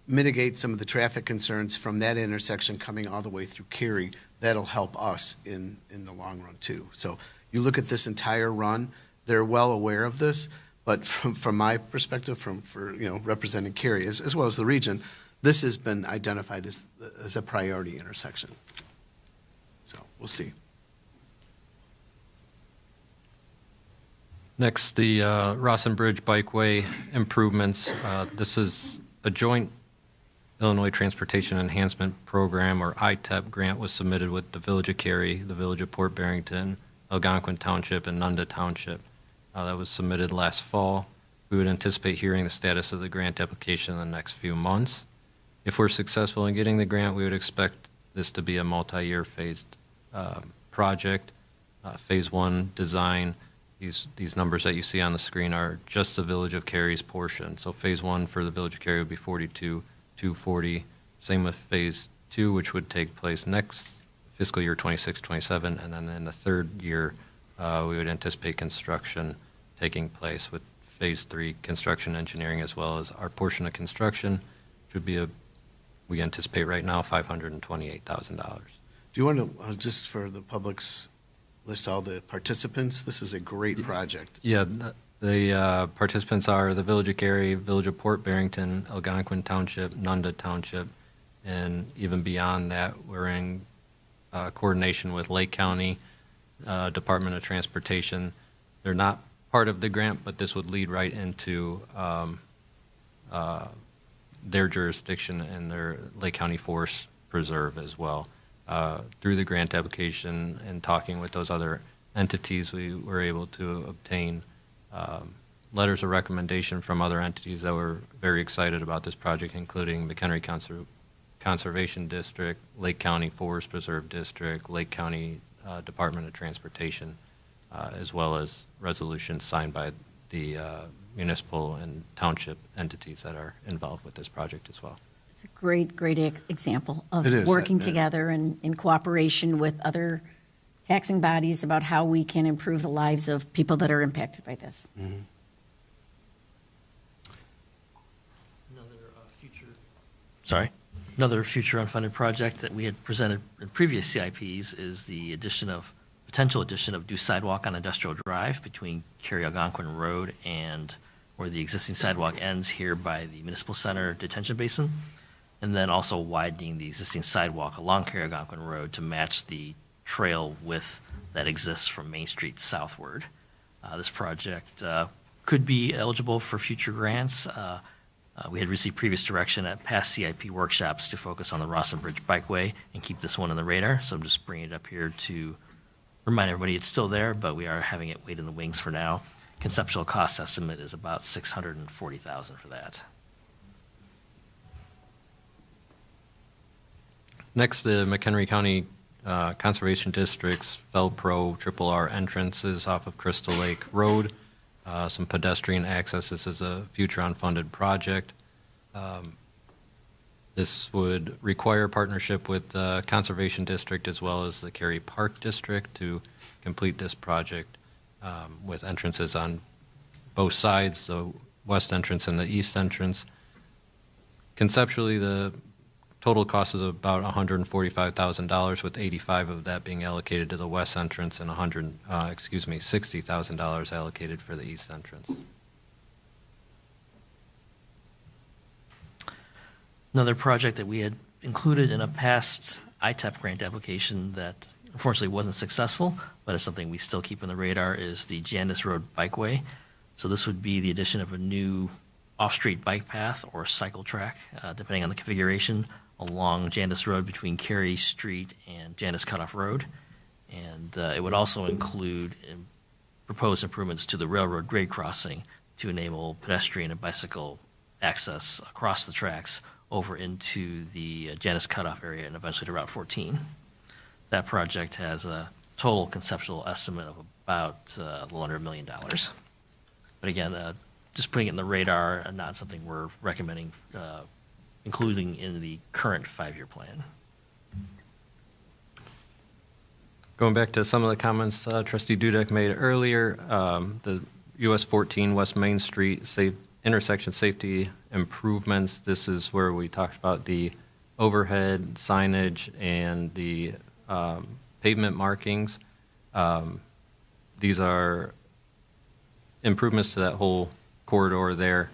mitigate some of the traffic concerns from that intersection coming all the way through Cary, that'll help us in the long run too. So you look at this entire run, they're well aware of this, but from my perspective, for representing Cary as well as the region, this has been identified as a priority intersection. So we'll see. Next, the Rawson Bridge Bikeway improvements. This is a joint Illinois Transportation Enhancement Program, or ITEP, grant was submitted with the Village of Cary, the Village of Port Barrington, Algonquin Township, and Nunda Township. That was submitted last fall. We would anticipate hearing the status of the grant application in the next few months. If we're successful in getting the grant, we would expect this to be a multi-year phased project. Phase 1 design, these numbers that you see on the screen are just the Village of Cary's portion. So phase 1 for the Village of Cary would be 42,240. Same with phase 2, which would take place next fiscal year 26-27, and then in the third year, we would anticipate construction taking place with phase 3 construction engineering, as well as our portion of construction, which would be we anticipate right now $528,000. Do you want to just for the public's list all the participants? This is a great project. Yeah, the participants are the Village of Cary, Village of Port Barrington, Algonquin Township, Nunda Township, and even beyond that, we're in coordination with Lake County Department of Transportation. They're not part of the grant, but this would lead right into their jurisdiction and their Lake County Forest Preserve as well. Through the grant application and talking with those other entities, we were able to obtain letters of recommendation from other entities that were very excited about this project, including the Cary Conservation District, Lake County Forest Preserve District, Lake County Department of Transportation, as well as resolutions signed by the municipal and township entities that are involved with this project as well. It's a great example of It is. working together and in cooperation with other taxing bodies about how we can improve the lives of people that are impacted by this. Mm-hmm. Sorry? Another future unfunded project that we had presented in previous CIPs is the potential addition of new sidewalk on Industrial Drive between Cary-Algonquin Road and where the existing sidewalk ends here by the Municipal Center detention basin, and then also widening the existing sidewalk along Cary-Algonquin Road to match the trail width that exists from Main Street southward. This project could be eligible for future grants. We had received previous direction at past CIP workshops to focus on the Rawson Bridge Bikeway and keep this one on the radar. So I'm just bringing it up here to remind everybody it's still there, but we are having it wait in the wings for now. Conceptual cost estimate is about $640,000 for that. Next, the McHenry County Conservation District's Velpro Triple R entrances off of Crystal Lake Road. Some pedestrian access. This is a future unfunded project. This would require partnership with the Conservation District as well as the Cary Park District to complete this project with entrances on both sides, the west entrance and the east entrance. Conceptually, the total cost is about $145,000, with $85,000 of that being allocated to the west entrance and $60,000 allocated for the east entrance. Another project that we had included in a past ITEP grant application that unfortunately wasn't successful, but is something we still keep on the radar, is the Jandis Road Bikeway. So this would be the addition of a new off-street bike path or cycle track, depending on the configuration, along Jandis Road between Cary Street and Jandis Cutoff Road. And it would also include proposed improvements to the railroad grade crossing to enable pedestrian and bicycle access across the tracks over into the Jandis Cutoff area and eventually to Route 14. That project has a total conceptual estimate of about a little under $1 million. But again, just putting it in the radar and not something we're recommending including in the current 5-year plan. Going back to some of the comments Trustee Dudek made earlier, the US 14 West Main Street intersection safety improvements. This is where we talked about the overhead signage and the pavement markings. These are improvements to that whole corridor there.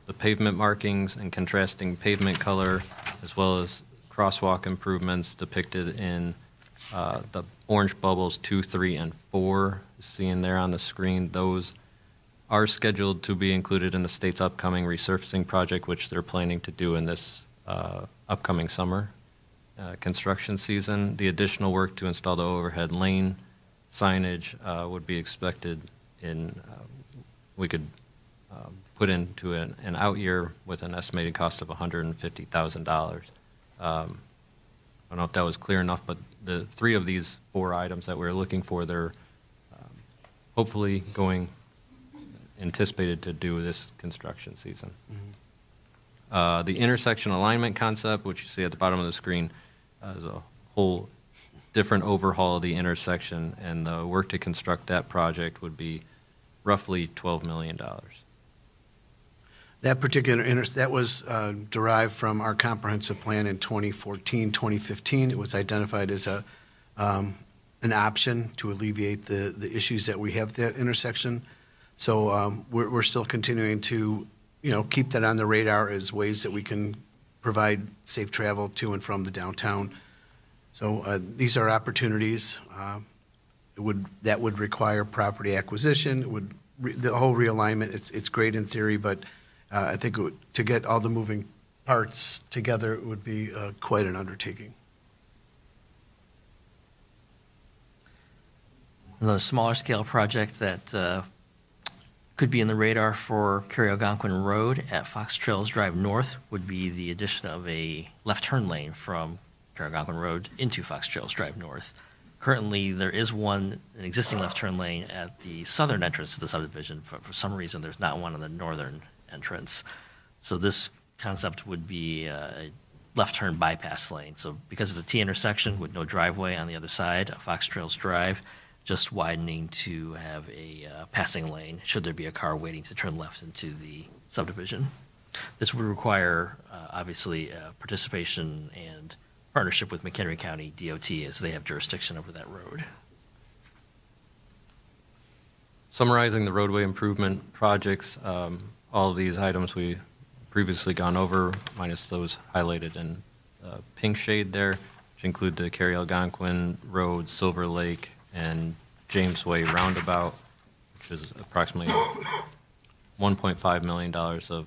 The pavement markings and contrasting pavement color, as well as crosswalk improvements depicted in the orange bubbles 2, 3, and 4, seeing there on the screen. Those are scheduled to be included in the state's upcoming resurfacing project, which they're planning to do in this upcoming summer construction season. The additional work to install the overhead lane signage would be expected we could put into an out year with an estimated cost of $150,000. I don't know if that was clear enough, but the 3 of these 4 items that we're looking for, they're hopefully anticipated to do this construction season. Mm-hmm. The intersection alignment concept, which you see at the bottom of the screen, is a whole different overhaul of the intersection, and the work to construct that project would be roughly $12 million. That particular that was derived from our comprehensive plan in 2014, 2015. It was identified as an option to alleviate the issues that we have at that intersection. So we're still continuing to, keep that on the radar as ways that we can provide safe travel to and from the downtown. So these are opportunities. That would require property acquisition. The whole realignment. It's great in theory, but I think to get all the moving parts together, it would be quite an undertaking. Another smaller scale project that could be in the radar for Cary-Algonquin Road at Fox Trails Drive North would be the addition of a left turn lane from Cary-Algonquin Road into Fox Trails Drive North. Currently, there is an existing left turn lane at the southern entrance to the subdivision, but for some reason, there's not one on the northern entrance. So this concept would be a left turn bypass lane. So because it's a T intersection with no driveway on the other side of Fox Trails Drive, just widening to have a passing lane should there be a car waiting to turn left into the subdivision. This would require, obviously, participation and partnership with McHenry County DOT as they have jurisdiction over that road. Summarizing the roadway improvement projects, all of these items we previously gone over, minus those highlighted in pink shade there, which include the Cary Algonquin Road, Silver Lake, and James Way Roundabout, which is approximately $1.5 million of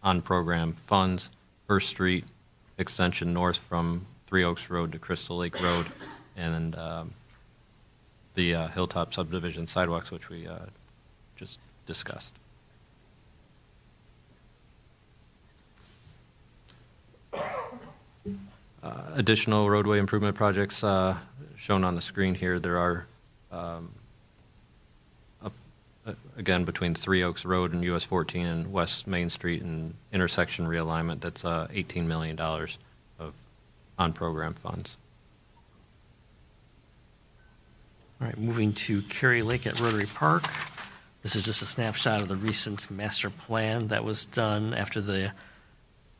on-program funds. First Street extension north from Three Oaks Road to Crystal Lake Road, and the Hilltop subdivision sidewalks, which we just discussed. Additional roadway improvement projects shown on the screen here. There are, again, between Three Oaks Road and US 14 and West Main Street and intersection realignment, that's $18 million of on-program funds. All right, moving to Cary Lake at Rotary Park. This is just a snapshot of the recent master plan that was done after the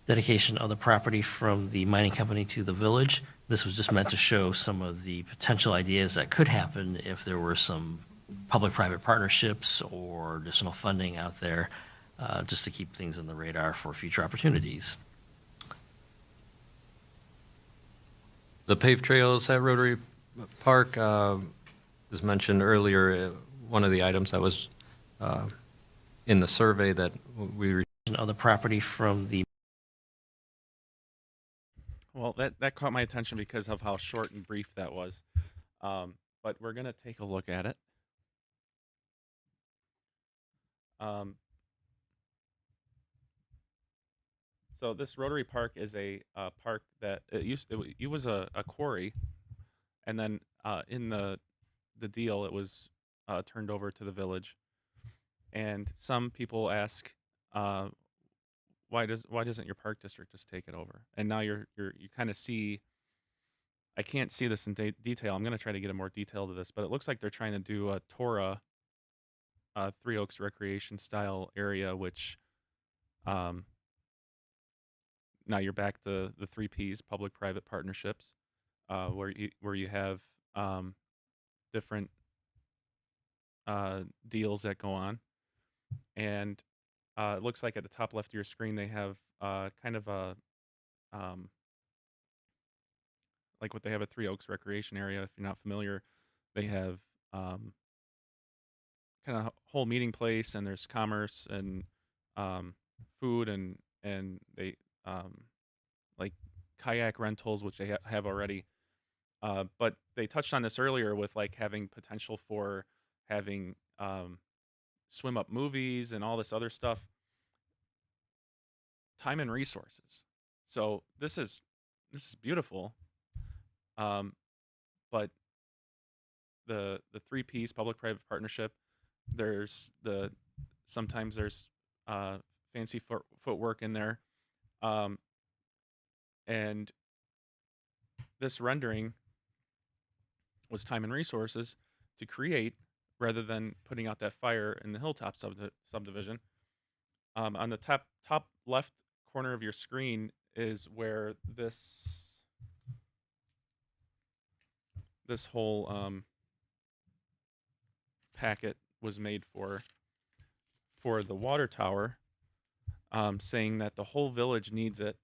dedication of the property from the mining company to the village. This was just meant to show some of the potential ideas that could happen if there were some public-private partnerships or additional funding out there, just to keep things on the radar for future opportunities. The paved trails at Rotary Park, as mentioned earlier, one of the items that was in the survey that we received of the property from the Well, that caught my attention because of how short and brief that was. But we're going to take a look at it. So this Rotary Park is a park that it was a quarry, and then in the deal it was turned over to the village. And some people ask, why doesn't your park district just take it over? And now you kind of see. I can't see this in detail. I'm going to try to get a more detail to this, but it looks like they're trying to do a Torah, Three Oaks recreation style area, which now you're back to the 3 Ps, public-private partnerships, where you have different deals that go on. And it looks like at the top left of your screen they have kind of a like what they have at Three Oaks Recreation Area. If you're not familiar, they have kind of whole meeting place, and there's commerce and food, and they like kayak rentals, which they have already. But they touched on this earlier with like having potential for having swim up movies and all this other stuff. Time and resources. So this is beautiful. But the 3 Ps, public-private partnership, sometimes there's fancy footwork in there. And this rendering was time and resources to create rather than putting out that fire in the Hilltop subdivision. On the top left corner of your screen is where this whole packet was made for the water tower, saying that the whole village needs it.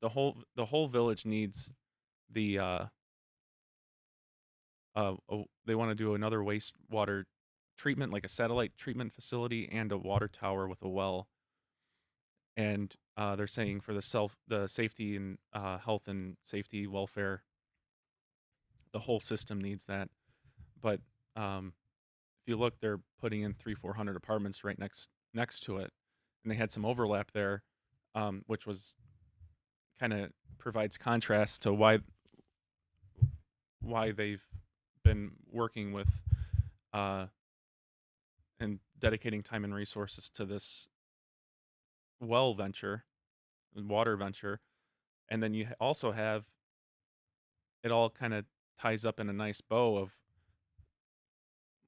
The whole village needs the they want to do another wastewater treatment, like a satellite treatment facility and a water tower with a well. And they're saying for the safety and health and safety welfare, the whole system needs that. But if you look, they're putting in 300-400 apartments right next to it, and they had some overlap there, which was kind of provides contrast to why they've been working with and dedicating time and resources to this well venture, water venture. And then you also have it all kind of ties up in a nice bow of,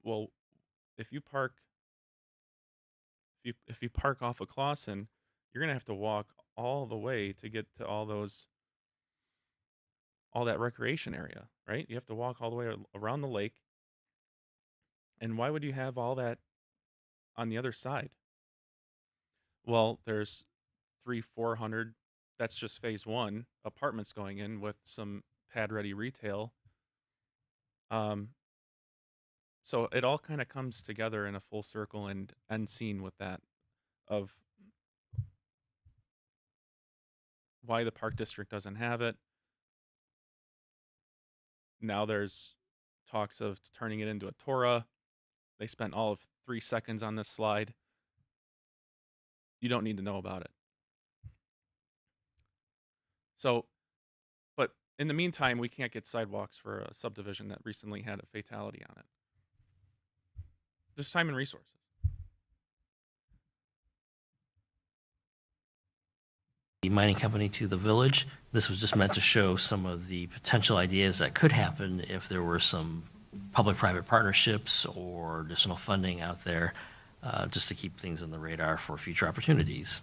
well, if you park off of Clausen, you're going to have to walk all the way to get to all that recreation area, right? You have to walk all the way around the lake. And why would you have all that on the other side? Well, there's 400, that's just phase one, apartments going in with some pad ready retail. So it all kind of comes together in a full circle and end scene with that of why the park district doesn't have it. Now there's talks of turning it into a Torah. They spent all of 3 seconds on this slide. You don't need to know about it. So, but in the meantime, we can't get sidewalks for a subdivision that recently had a fatality on it. Just time and resources. The mining company to the village. This was just meant to show some of the potential ideas that could happen if there were some public-private partnerships or additional funding out there, just to keep things on the radar for future opportunities.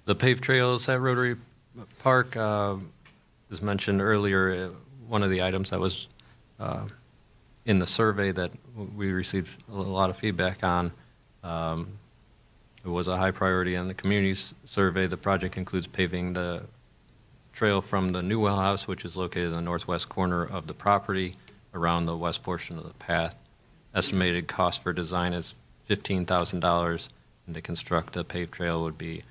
The paved trails at Rotary Park, as mentioned earlier, one of the items that was in the survey that we received a lot of feedback on. It was a high priority in the community's survey. The project includes paving the trail from the new well house, which is located in the northwest corner of the property, around the west portion of the path. Estimated cost for design is $15,000, and to construct a paved trail would be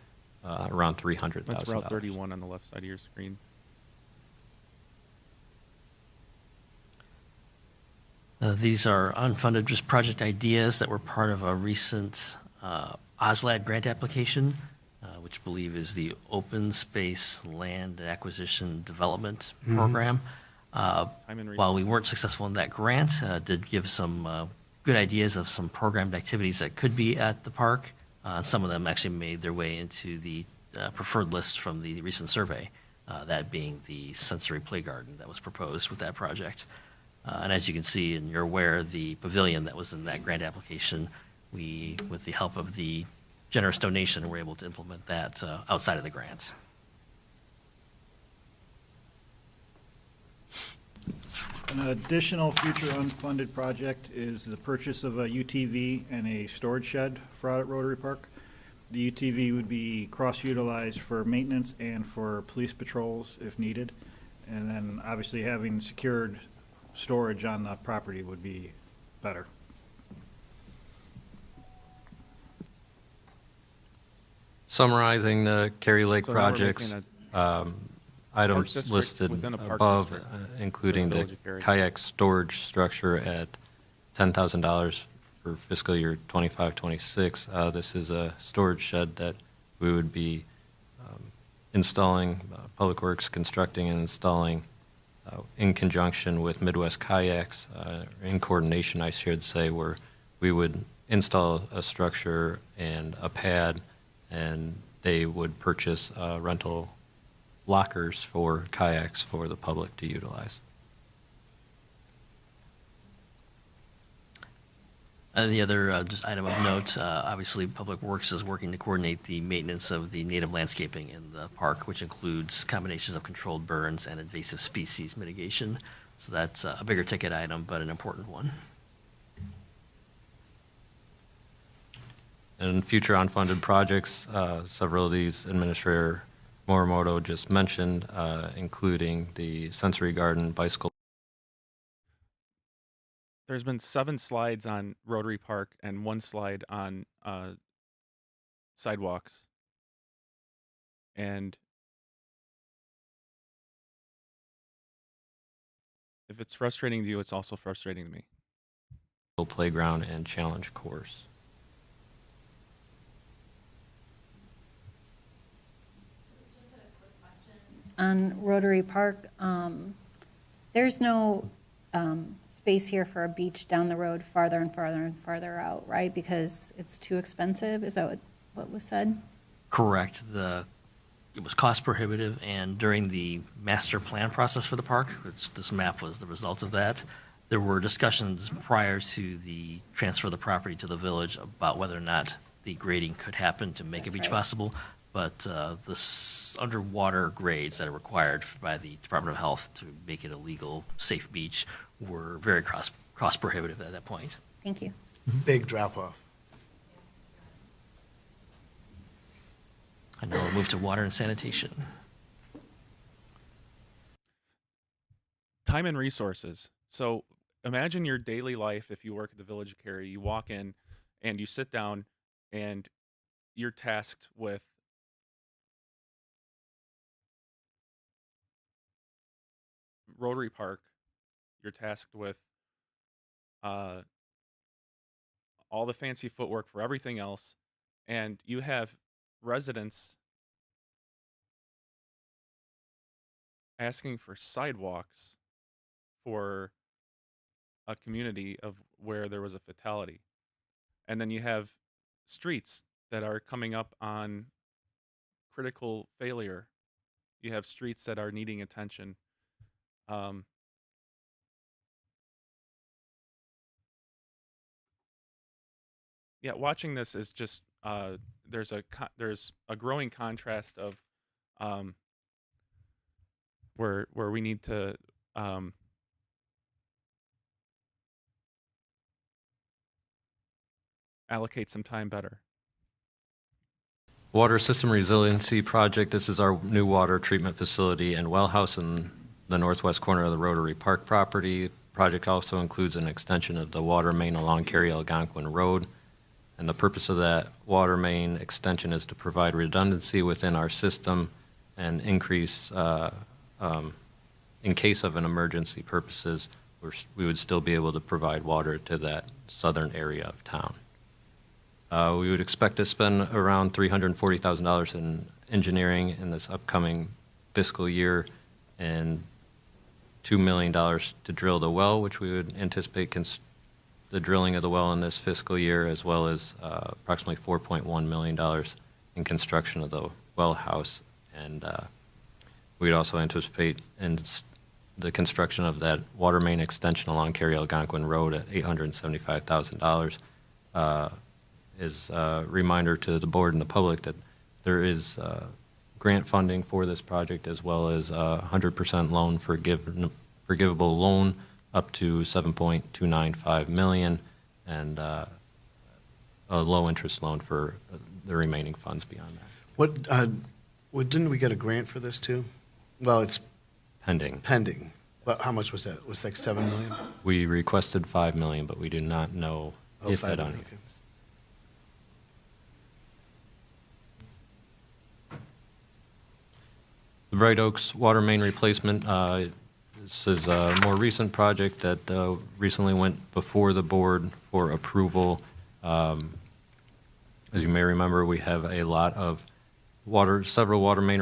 around $300,000. That's Route 31 on the left side of your screen. These are unfunded just project ideas that were part of a recent OSLAD grant application, which I believe is the Open Space Land Acquisition Development Program. While we weren't successful in that grant, did give some good ideas of some programmed activities that could be at the park. Some of them actually made their way into the preferred list from the recent survey, that being the sensory play garden that was proposed with that project. And as you can see, and you're aware, the pavilion that was in that grant application, we, with the help of the generous donation, were able to implement that outside of the grant. An additional future unfunded project is the purchase of a UTV and a storage shed for out at Rotary Park. The UTV would be cross-utilized for maintenance and for police patrols if needed. And then obviously having secured storage on the property would be better. Summarizing the Cary Lake So now we're projects, making park items district listed within a park above, district including for the the Village of Cary. kayak storage structure at $10,000 for fiscal year 25-26. This is a storage shed that we would be installing, Public Works constructing and installing in conjunction with Midwest Kayaks, in coordination, I should say, where we would install a structure and a pad, and they would purchase rental lockers for kayaks for the public to utilize. The other just item of note, obviously Public Works is working to coordinate the maintenance of the native landscaping in the park, which includes combinations of controlled burns and invasive species mitigation. So that's a bigger ticket item, but an important one. And future unfunded projects, several of these Administrator Morimoto just mentioned, including the Sensory Garden bicycle. There's been 7 slides on Rotary Park and 1 slide on sidewalks. And if it's frustrating to you, it's also frustrating to me. Playground and challenge course. On Rotary Park, there's no space here for a beach down the road farther and farther and farther out, right? Because it's too expensive? Is that what was said? Correct. It was cost prohibitive, and during the master plan process for the park, which this map was the result of that, there were discussions prior to the transfer of the property to the village about whether or not the grading could happen to make a That's beach right. possible. But the underwater grades that are required by the Department of Health to make it a legal, safe beach were very cost prohibitive at that point. Thank you. Big drop off. And now we'll move to water and sanitation. Time and resources. So imagine your daily life if you work at the Village of Cary. You walk in and you sit down and you're tasked with Rotary Park. You're tasked with uh, all the fancy footwork for everything else. And you have residents asking for sidewalks for a community of where there was a fatality. And then you have streets that are coming up on critical failure. You have streets that are needing attention. Um, yeah, watching this is just there's a growing contrast of um, where we need to allocate some time better. Water System Resiliency Project, this is our new water treatment facility and well house in the northwest corner of the Rotary Park property. Project also includes an extension of the water main along Cary Algonquin Road. And the purpose of that water main extension is to provide redundancy within our system and increase, in case of an emergency purposes, we would still be able to provide water to that southern area of town. We would expect to spend around $340,000 in engineering in this upcoming fiscal year and $2 million to drill the well, which we would anticipate the drilling of the well in this fiscal year, as well as approximately $4.1 million in construction of the well house. And we'd also anticipate in the construction of that water main extension along Cary Algonquin Road at $875,000. Is a reminder to the board and the public that there is grant funding for this project, as well as 100% loan forgivable loan up to $7.295 million, and a low interest loan for the remaining funds beyond that. Didn't we get a grant for this too? Well, it's Pending. pending. But how much was that? It was like 7 million? We requested $5 million, but we do not know Oh, if 5 that million, on. okay. The Bright Oaks water main replacement, this is a more recent project that recently went before the board for approval. As you may remember, we have a lot of several water main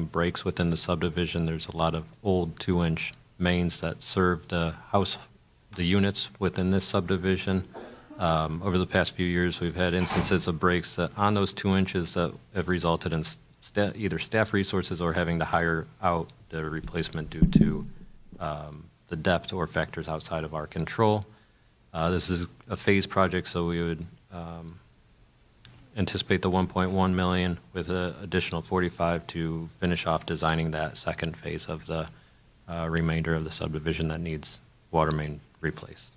breaks within the subdivision. There's a lot of old 2-inch mains that serve the units within this subdivision. Over the past few years, we've had instances of breaks that on those 2 inches that have resulted in either staff resources or having to hire out the replacement due to the depth or factors outside of our control. This is a phased project, so we would anticipate the 1.1 million with an additional 45 to finish off designing that second phase of the remainder of the subdivision that needs water main replaced.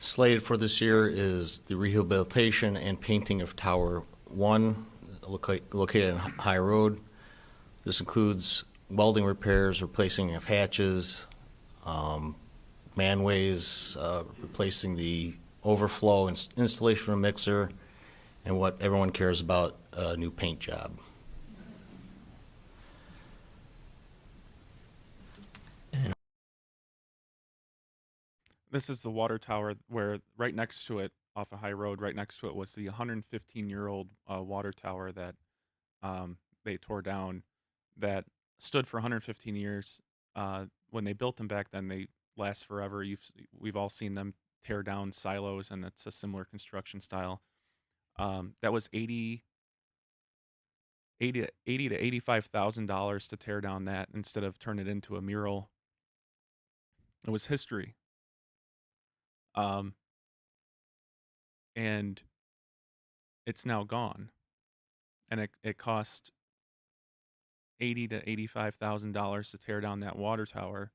Slated for this year is the rehabilitation and painting of Tower 1, located on High Road. This includes welding repairs, replacing of hatches, manways, replacing the overflow, installation of a mixer, and what everyone cares about, a new paint job. This is the water tower where right next to it, off a high road, right next to it was the 115-year-old water tower that they tore down that stood for 115 years. When they built them back then, they last forever. We've all seen them tear down silos, and it's a similar construction style. That was 80 to $85,000 to tear down that instead of turn it into a mural. It was history. Um, and it's now gone. And it cost $80 to $85,000 to tear down that water tower.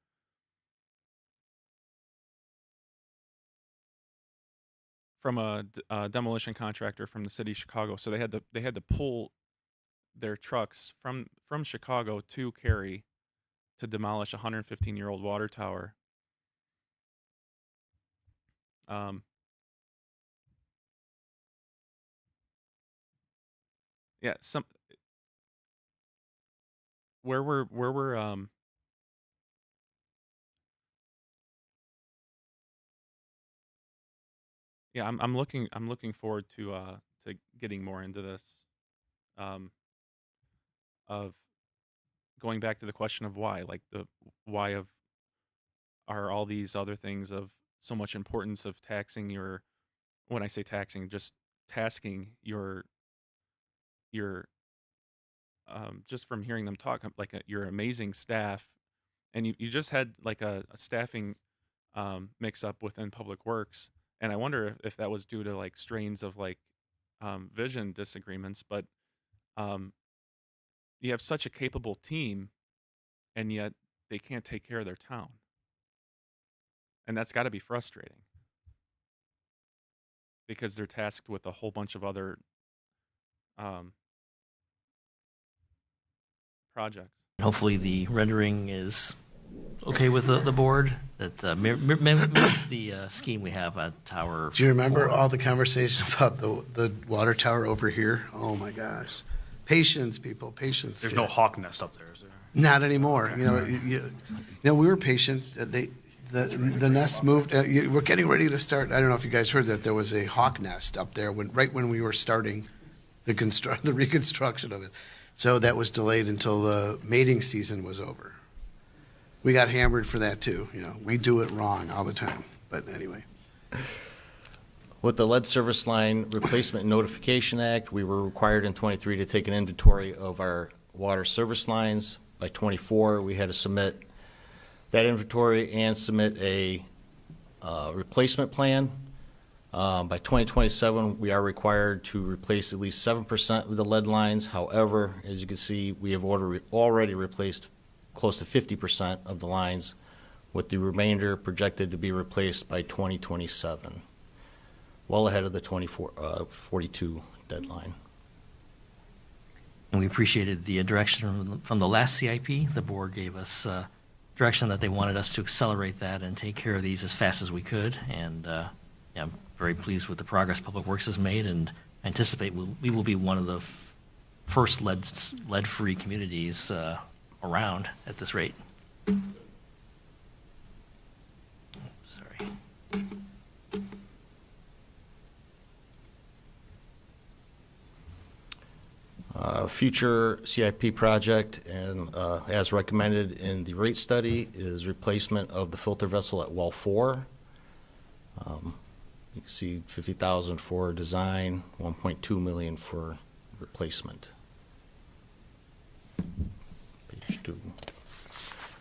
From a demolition contractor from the city of Chicago. So they had to pull their trucks from Chicago to Cary to demolish a 115-year-old water tower. Yeah, where we're yeah, I'm looking forward to getting more into this, um, of going back to the question of why, like the why of are all these other things of so much importance of taxing your, when I say taxing, just tasking your just from hearing them talk, like your amazing staff, and you just had like a staffing mix up within Public Works, and I wonder if that was due to like strains of like vision disagreements, but um, you have such a capable team, and yet they can't take care of their town, and that's got to be frustrating because they're tasked with a whole bunch of other um, projects. Hopefully, the rendering is okay with the board. That mimics the scheme we have at Tower. Do you remember 4. all the conversation about the water tower over here? Oh my gosh. Patience, people, patience. There's no hawk nest up there, is there? Not anymore. You know, we were patient. The nest moved. We're getting ready to start. I don't know if you guys heard that there was a hawk nest up there right when we were starting the reconstruction of it. So that was delayed until the mating season was over. We got hammered for that too. You know, we do it wrong all the time. But anyway. With the lead service line replacement and notification act, we were required in 23 to take an inventory of our water service lines. By 24, we had to submit that inventory and submit a replacement plan. By 2027, we are required to replace at least 7% of the lead lines. However, as you can see, we have already replaced close to 50% of the lines, with the remainder projected to be replaced by 2027, well ahead of the 42 deadline. And we appreciated the direction from the last CIP. The board gave us direction that they wanted us to accelerate that and take care of these as fast as we could. And yeah, I'm very pleased with the progress Public Works has made, and anticipate we will be one of the first lead-free communities around at this rate. Sorry. Future CIP project, and as recommended in the rate study, is replacement of the filter vessel at well 4. You can see $50,000 for design, $1.2 million for replacement. Page 2.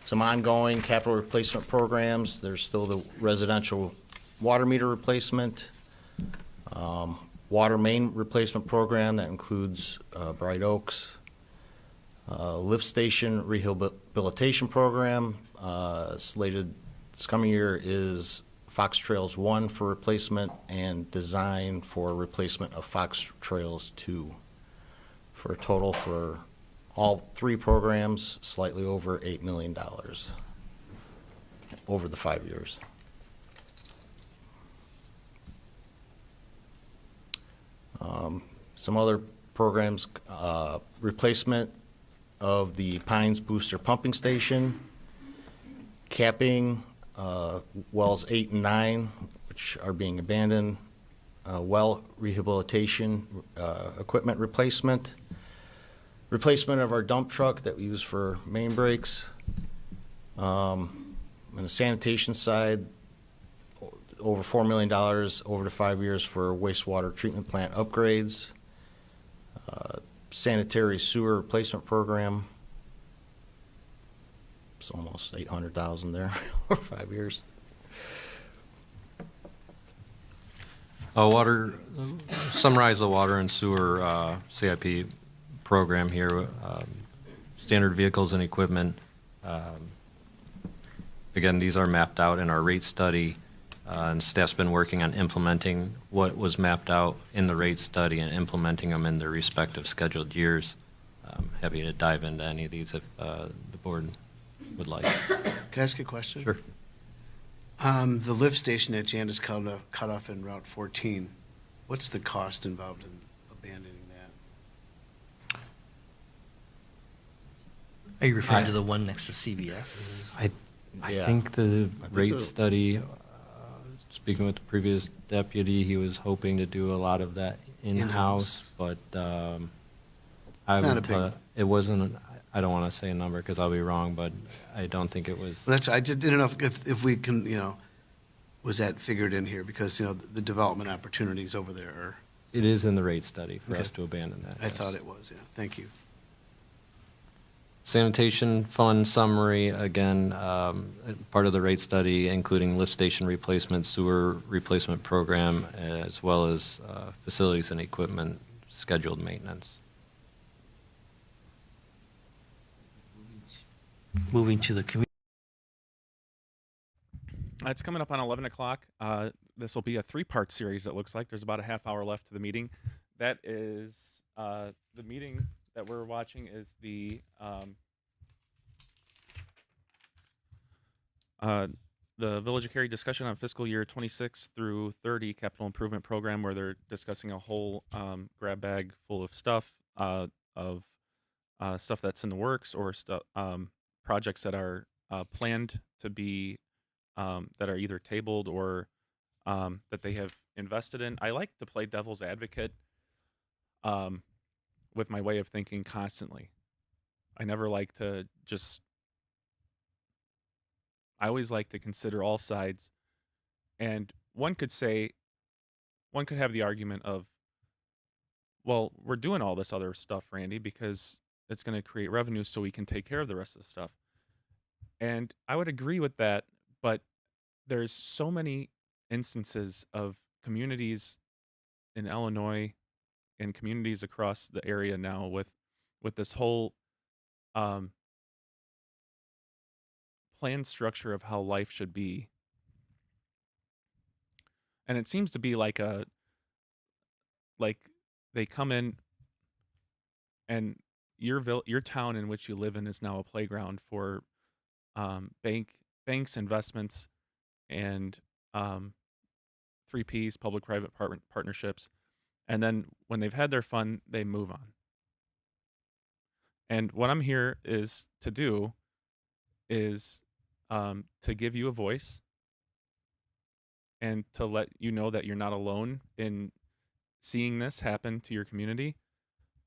Some ongoing capital replacement programs. There's still the residential water meter replacement, water main replacement program that includes Bright Oaks, lift station rehabilitation program. Slated this coming year is Fox Trails 1 for replacement and design for replacement of Fox Trails 2, for a total for all 3 programs slightly over $8 million over the 5 years. Some other programs, replacement of the Pines Booster Pumping Station, capping wells 8 and 9, which are being abandoned, well rehabilitation, equipment replacement of our dump truck that we use for main breaks. On the sanitation side, over $4 million over the 5 years for wastewater treatment plant upgrades. sanitary sewer replacement program. It's almost 800,000 there over 5 years. Summarize the water and sewer CIP program here. Standard vehicles and equipment. Again, these are mapped out in our rate study, and staff's been working on implementing what was mapped out in the rate study and implementing them in their respective scheduled years. Happy to dive into any of these if the board would like. Can I ask a question? Sure. The lift station at Janda's cut off in Route 14. What's the cost involved in abandoning that? Are you referring to the one next to CVS? I Yeah. think the I think rate the- study, speaking with the previous deputy, he was hoping to do a lot of that in-house, but I It's not would a big- tell, it wasn't, I don't want to say a number because I'll be wrong, but I don't think it was. That's, I just didn't know if we can, was that figured in here? Because, the development opportunities over there are, It is in the rate study for Okay. us to abandon that. I yes. thought it was, yeah. Thank you. Sanitation fund summary, again, part of the rate study, including lift station replacement, sewer replacement program, as well as facilities and equipment scheduled maintenance. Moving to the community. It's coming up on 11 o'clock. This will be a 3-part series, it looks like. There's about a half hour left to the meeting. That is, the meeting that we're watching is the Village of Cary discussion on fiscal year 26 through 30 capital improvement program, where they're discussing a whole grab bag full of stuff, stuff that's in the works, or projects that are planned to be that are either tabled or that they have invested in. I like to play devil's advocate with my way of thinking constantly. I never like to just. I always like to consider all sides, and one could have the argument of, well, we're doing all this other stuff, Randy, because it's going to create revenue so we can take care of the rest of the stuff. And I would agree with that, but there's so many instances of communities in Illinois and communities across the area now with this whole planned structure of how life should be. And it seems to be like they come in and your town in which you live in is now a playground for banks, investments, and 3Ps, public-private partnerships. And then when they've had their fun, they move on. And what I'm here is to do is to give you a voice and to let you know that you're not alone in seeing this happen to your community,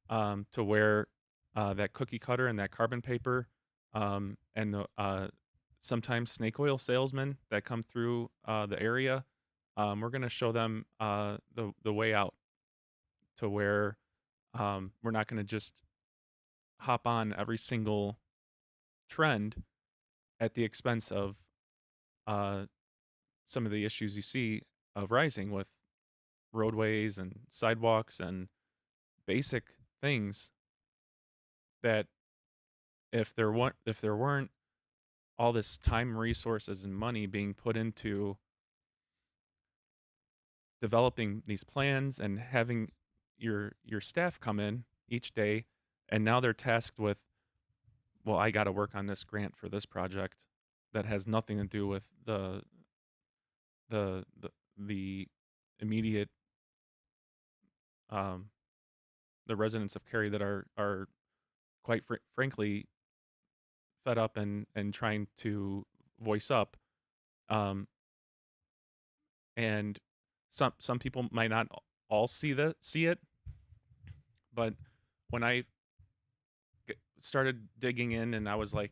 to where that cookie cutter and that carbon paper and the sometimes snake oil salesmen that come through the area, we're going to show them the way out, to where we're not going to just hop on every single trend at the expense of some of the issues you see of rising with roadways and sidewalks and basic things that if there weren't all this time, resources, and money being put into developing these plans and having your staff come in each day, and now they're tasked with, well, I got to work on this grant for this project that has nothing to do with the immediate the residents of Cary that are quite frankly fed up and trying to voice up, and some people might not all see it, but when I started digging in, and I was like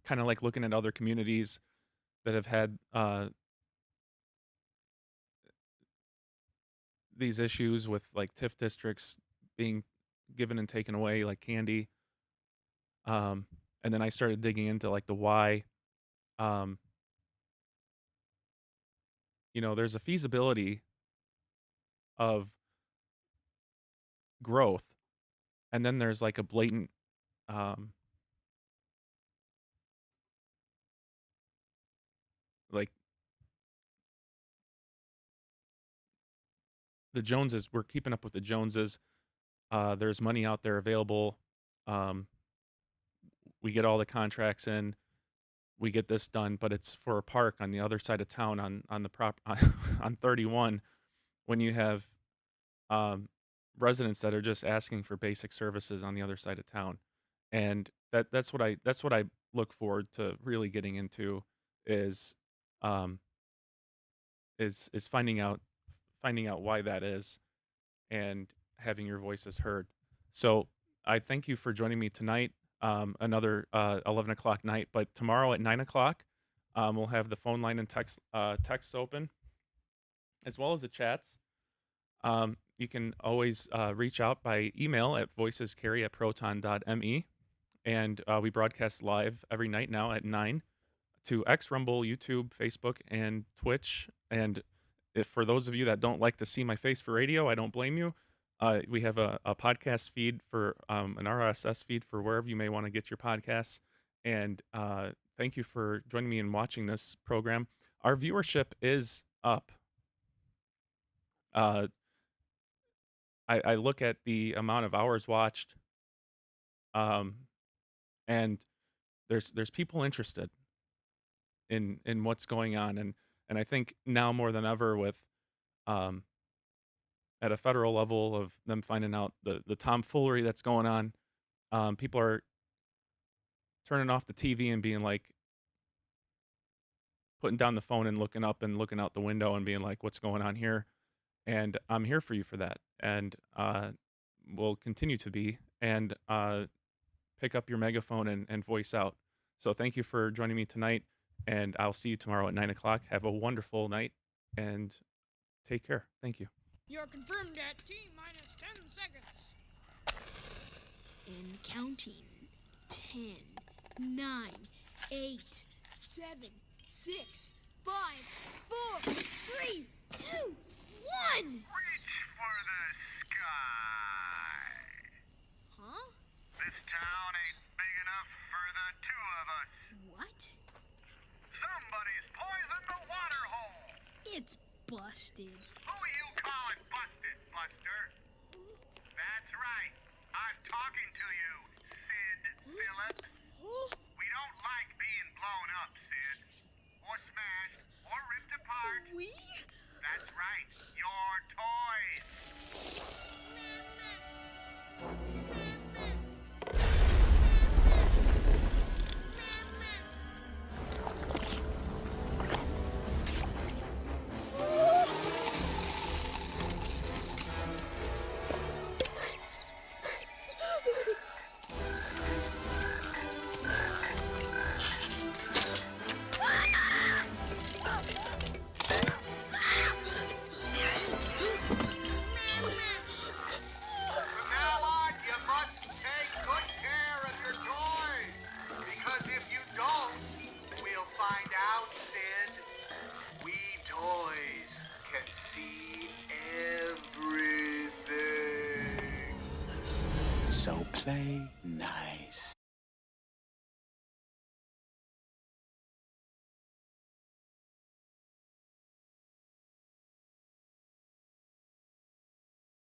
kind of like looking at other communities that have had these issues with like TIF districts being given and taken away, like candy. And then I started digging into like the why. Um, there's a feasibility of growth, and then there's like a blatant like the Joneses. We're keeping up with the Joneses. There's money out there available. Um, we get all the contracts in. We get this done, but it's for a park on the other side of town on the prop on 31. When you have residents that are just asking for basic services on the other side of town, and that's what I look forward to really getting into is um, is finding out why that is and having your voices heard. So I thank you for joining me tonight. Another 11 o'clock night, but tomorrow at 9 o'clock, we'll have the phone line and text open, as well as the chats. You can always reach out by email at voicescary@proton.me, and we broadcast live every night now at 9 to X, Rumble, YouTube, Facebook, and Twitch. And if for those of you that don't like to see my face for radio, I don't blame you. We have a podcast feed for an RSS feed for wherever you may want to get your podcasts. And thank you for joining me and watching this program. Our viewership is up. I look at the amount of hours watched, and there's people interested in what's going on, and I think now more than ever with at a federal level of them finding out the tomfoolery that's going on, people are turning off the TV and being like, putting down the phone and looking up and looking out the window and being like, what's going on here? And I'm here for you for that, and will continue to be, and pick up your megaphone and voice out. So thank you for joining me tonight, and I'll see you tomorrow at 9 o'clock. Have a wonderful night, and take care. Thank you. You're confirmed at T-minus 10 seconds. And counting. 10, 9, 8, 7, 6, 5, 4, 3, 2, 1! Reach for the sky. Huh? This town ain't big enough for the two of us. What? Somebody's poisoned the water hole. It's busted. Who you calling busted, Buster? That's right. I'm talking to you, Sid Phillips. We don't like being blown up, Sid. Or smashed, or ripped apart. We? That's right. Your toys. From now on, you must take good care of your toys. Because if you don't, we'll find out, Sid. We toys can see everything. So play nice.